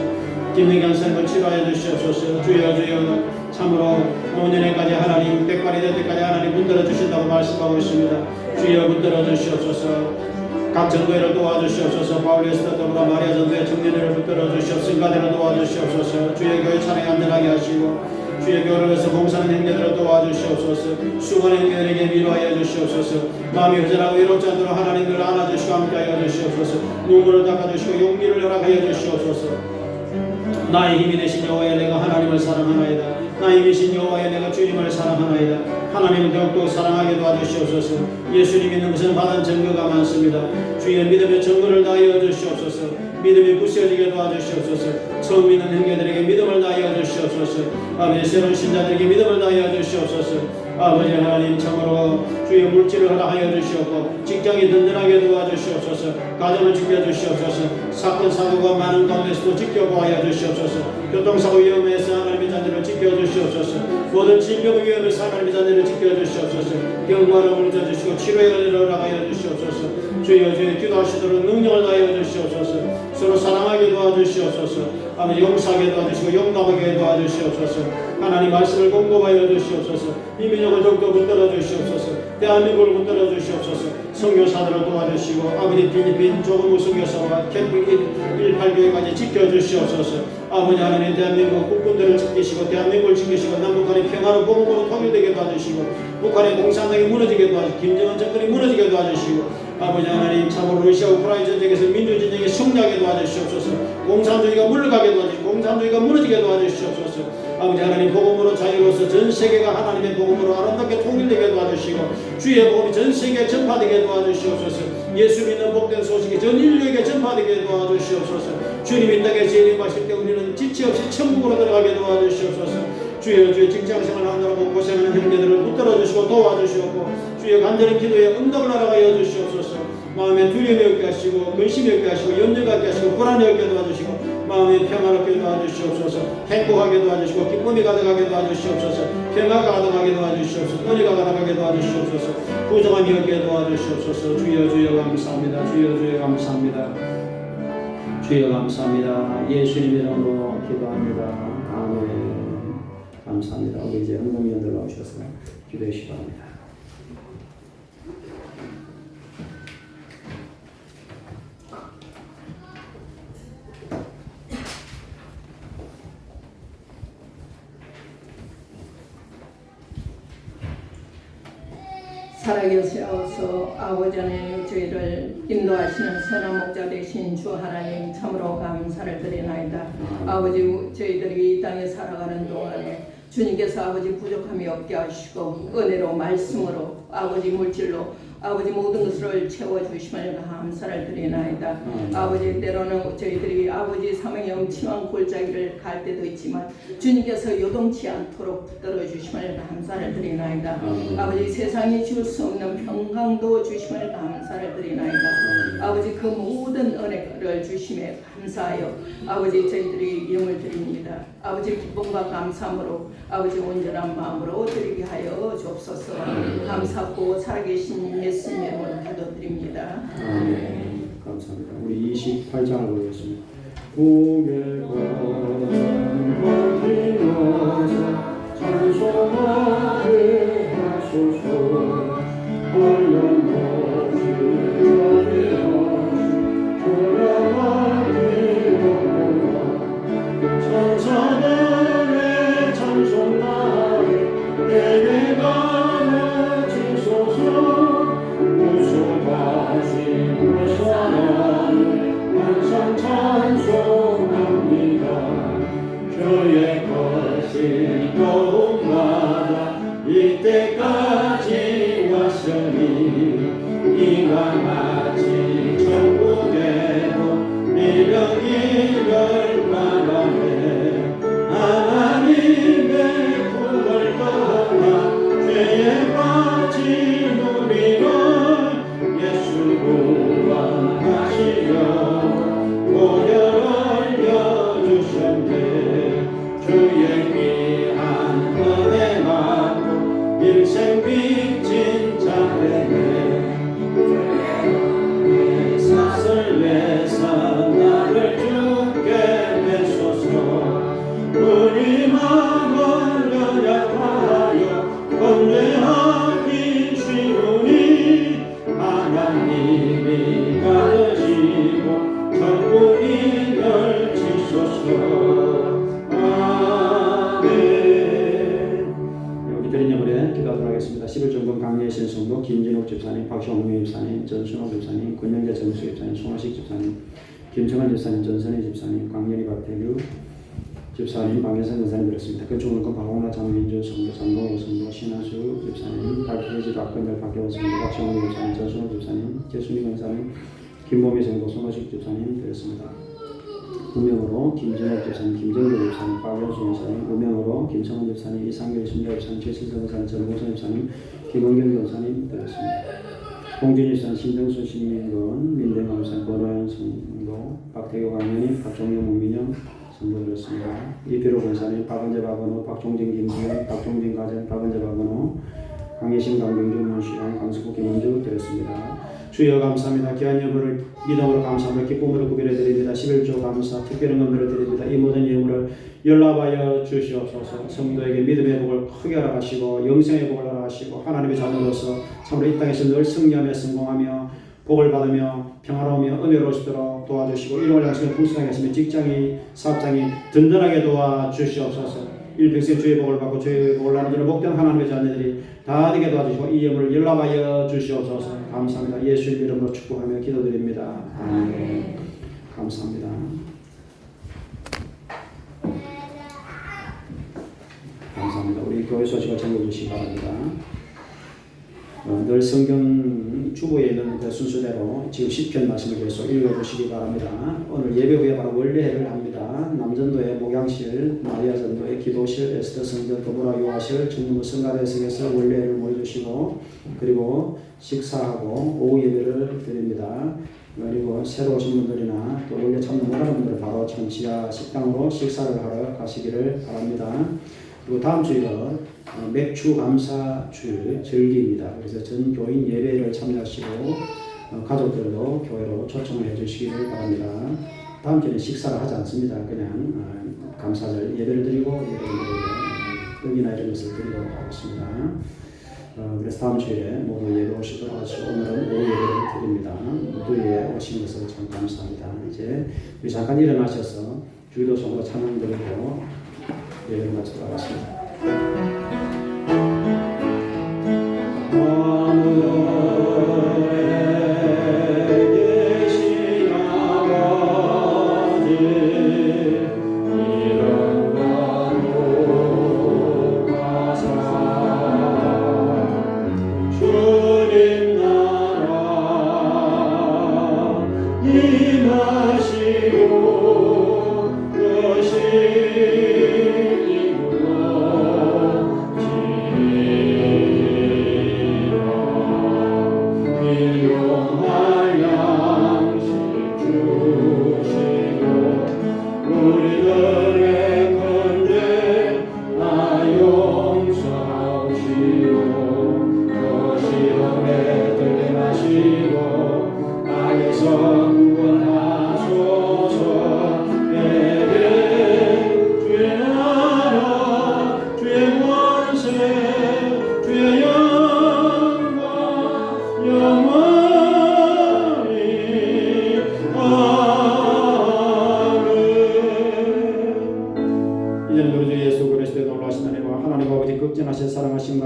김능경 선생을 치료하여 주시옵소서. 주여, 주여, 참으로 노년에까지 하나님, 백발이 될 때까지 하나님 붙들어 주신다고 말씀하고 있습니다. 주여, 붙들어 주시옵소서. 각 전도회를 도와주시옵소서. 바울에스터 더불어 마리아 전도회 청년회를 붙들어 주시옵소서. 승가대를 도와주시옵소서. 주의 교회 찬양이 안전하게 하시고 주의 교회를 위해서 봉사하는 행제들을 도와주시옵소서. 수고하는 행제들에게 위로하여 주시옵소서. 마음이 허전하고 외롭지 않도록 하나님을 안아주시고 함께하여 주시옵소서. 눈물을 닦아주시고 용기를 허락하여 주시옵소서. 나의 힘이 되신 여호와여, 내가 하나님을 사랑하나이다. 나의 힘이신 여호와여, 내가 주님을 사랑하나이다. 하나님을 더욱더 사랑하게 도와주시옵소서. 예수님 믿는 것은 받은 증거가 많습니다. 주의 믿음의 증거를 다하여 주시옵소서. 믿음이 부서지게 도와주시옵소서. 처음 믿는 형제들에게 믿음을 다하여 주시옵소서. 아버지, 새로운 신자들에게 믿음을 다하여 주시옵소서. 아버지 하나님, 참으로 주의 물질을 허락하여 주시옵고 직장이 든든하게 도와주시옵소서. 가정을 지켜주시옵소서. 사건 사고가 많은 가운데서도 지켜보아야 주시옵소서. 교통사고 위험에서 하나님의 자녀를 지켜주시옵소서. 모든 질병 위험에서 하나님의 자녀를 지켜주시옵소서. 병마를 물려주시고 치료의 은혜를 허락하여 주시옵소서. 주여, 주여, 기도하시도록 능력을 다하여 주시옵소서. 서로 사랑하게 도와주시옵소서. 아버지, 용서하게 도와주시고 용감하게 도와주시옵소서. 하나님 말씀을 공급하여 주시옵소서. 이 민족을 더욱더 붙들어 주시옵소서. 대한민국을 붙들어 주시옵소서. 선교사들을 도와주시고 아버지, 필리핀 조금의 선교사와 캠프 18교회까지 지켜주시옵소서. 아버지 하나님, 대한민국 국군들을 지키시고 대한민국을 지키시고 남북한의 평화로 공으로 통일되게 도와주시고 북한의 공산당이 무너지게 도와주시고 김정은 정권이 무너지게 도와주시고 아버지 하나님, 참으로 러시아 우크라이나 전쟁에서 민주진영에 승리하게 도와주시옵소서. 공산주의가 물러가게 도와주시고 공산주의가 무너지게 도와주시옵소서. 아버지 하나님, 복음으로 자유로서 전 세계가 하나님의 복음으로 아름답게 통일되게 도와주시고 주의 복음이 전 세계에 전파되게 도와주시옵소서. 예수 믿는 복된 소식이 전 인류에게 전파되게 도와주시옵소서. 주님이 땅에 재림하실 때 우리는 지체 없이 천국으로 들어가게 도와주시옵소서. 주여, 주의 직장생활 하느라고 고생하는 형제들을 붙들어 주시고 도와주시옵고 주여, 간절히 기도에 응답을 허락하여 주시옵소서. 마음에 두려움이 없게 하시고 근심이 없게 하시고 염려가 없게 하시고 불안이 없게 도와주시고 마음에 평화롭게 도와주시옵소서. 행복하게 도와주시고 기쁨이 가득하게 도와주시옵소서. 평화가 가득하게 도와주시옵소서. 은혜가 가득하게 도와주시옵소서. 부정함이 없게 도와주시옵소서. 주여, 주여 감사합니다. 주여, 주여 감사합니다. 주여 감사합니다. 예수님 이름으로 기도합니다. 아멘. 감사합니다. 우리 이제 헌금위원들 나오셔서 기도해 주시기 바랍니다. 살아계셔서 아버지 하나님 저희를 인도하시는 선한 목자 되신 주 하나님 참으로 감사를 드리나이다. 아버지 저희들이 이 땅에 살아가는 동안에 주님께서 아버지 부족함이 없게 하시고 은혜로 말씀으로 아버지 물질로 아버지 모든 것을 채워주심을 감사를 드리나이다. 아버지 때로는 저희들이 아버지 사명의 엄침한 골짜기를 갈 때도 있지만 주님께서 요동치 않도록 붙들어 주심을 감사를 드리나이다. 아버지 세상이 줄 수 없는 평강도 주심을 감사를 드리나이다. 아버지 그 모든 은혜를 주심에 감사하여 아버지 저희들이 이름을 드립니다. 아버지 기쁨과 감사함으로 아버지 온전한 마음으로 드리게 하여 주옵소서. 감사하고 살아계신 예수님 이름으로 기도드립니다. 아멘. 감사합니다. 우리 28장을 보겠습니다. 고개가 넘어지면서 찬송하게 하소서. 올려놓으시 천사들의 찬송하에 내게 감아주소서. 무소하신 사랑을 항상 찬송합니다. 주의 것이 도움마다 이때까지 왔으니 이와 같이 천국에도 이르기를 바라네. 하나님의 품을 떠나 죄에 빠진 우리를 예수 구원하시려 보혈을 흘려주셨네. 주의 귀한 은혜 받고 일생 빚진 자에게 사슬 내사 나를 주게 되소서. 우리 마음을 연약하여 건재하기 쉬우니 하나님이 가르시고 천국이 넓히소서. 아멘. 여기 드린 예물에 기도하도록 하겠습니다. 11종건 강예신 성도 김진옥 집사님, 박형미 집사님, 전순호 집사님, 권영재 정수 집사님, 송하식 집사님, 김정환 집사님, 전선희 집사님, 광연희 박태규 집사님, 방혜선 전사님 드렸습니다. 그 중원권 박홍라 장민주 성도, 장동호 성도, 신하수 집사님, 박혜지 박근별 박경원 성도, 박정훈 집사님, 전순호 집사님, 재순희 권사님, 김보미 성도, 송하식 집사님 드렸습니다. 우명으로 김진옥 집사님, 김정규 집사님, 박영수 집사님, 우명으로 김성원 집사님, 이상길 신자 집사님, 최신성 집사님, 전공선 집사님, 김원경 집사님 드렸습니다. 홍준희 집사님, 신정수 시민권, 민대만 집사님, 권호연 성도, 박태교 강연님, 박종영 문민영 성도 드렸습니다. 이필호 권사님, 박은재 박은호, 박종진 김수현, 박종진 가정, 박은재 박은호, 강예신 강병주 문시영, 강수국 김은주 드렸습니다. 주여 감사합니다. 귀한 예물을 믿음으로 감사함으로 기쁨으로 구별해 드립니다. 11조 감사 특별한 은혜를 드립니다. 이 모든 예물을 연락하여 주시옵소서. 성도에게 믿음의 복을 크게 허락하시고 영생의 복을 허락하시고 하나님의 자녀로서 참으로 이 땅에서 늘 승리하며 성공하며 복을 받으며 평화로우며 은혜로우시도록 도와주시고 이름을 향하시며 풍성하게 하시며 직장이 사업장이 든든하게 도와주시옵소서. 일평생 주의 복을 받고 주의 복을 나누기로 목된 하나님의 자녀들이 다 되게 도와주시고 이 예물을 연락하여 주시옵소서. 감사합니다. 예수의 이름으로 축복하며 기도드립니다. 아멘. 감사합니다. 감사합니다. 우리 교회 소식을 전해주시기 바랍니다. 늘 성경 주보에 있는 그 순서대로 지금 시편 말씀을 계속 읽어주시기 바랍니다. 오늘 예배 후에 바로 원례회를 합니다. 남전도의 목양실, 마리아전도의 기도실, 에스더 성전, 더불어 요하실, 청년부 성가대성에서 원례회를 모여주시고 그리고 식사하고 오후 예배를 드립니다. 그리고 새로 오신 분들이나 또 원래 참여 못하는 분들은 바로 지하 식당으로 식사를 하러 가시기를 바랍니다. 그리고 다음 주일은 맥주 감사주 절기입니다. 그래서 전 교인 예배를 참여하시고 가족들도 교회로 초청을 해주시기를 바랍니다. 다음 주에는 식사를 하지 않습니다. 그냥 감사절 예배를 드리고 예배를 드리고 떡이나 이런 것을 드리도록 하겠습니다. 그래서 다음 주에 모두 예배 오시도록 하시고 오늘은 오후 예배를 드립니다. 모두에 오신 것을 참 감사합니다. 이제 우리 잠깐 일어나셔서 주기도 성도 찬양 드리고 예배를 마치도록 하겠습니다.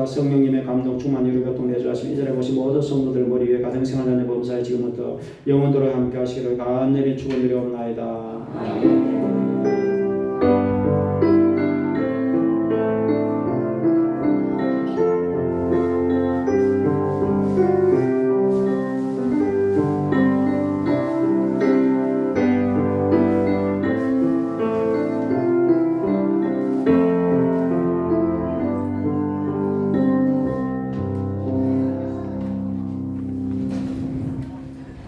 성령님의 감동 충만 유료 교통 내주하시면 이전에 보신 모든 성도들 머리 위에 가정 생활하는 범사에 지금부터 영원토록 함께 하시기를 간절히 축원드리옵나이다. 아멘.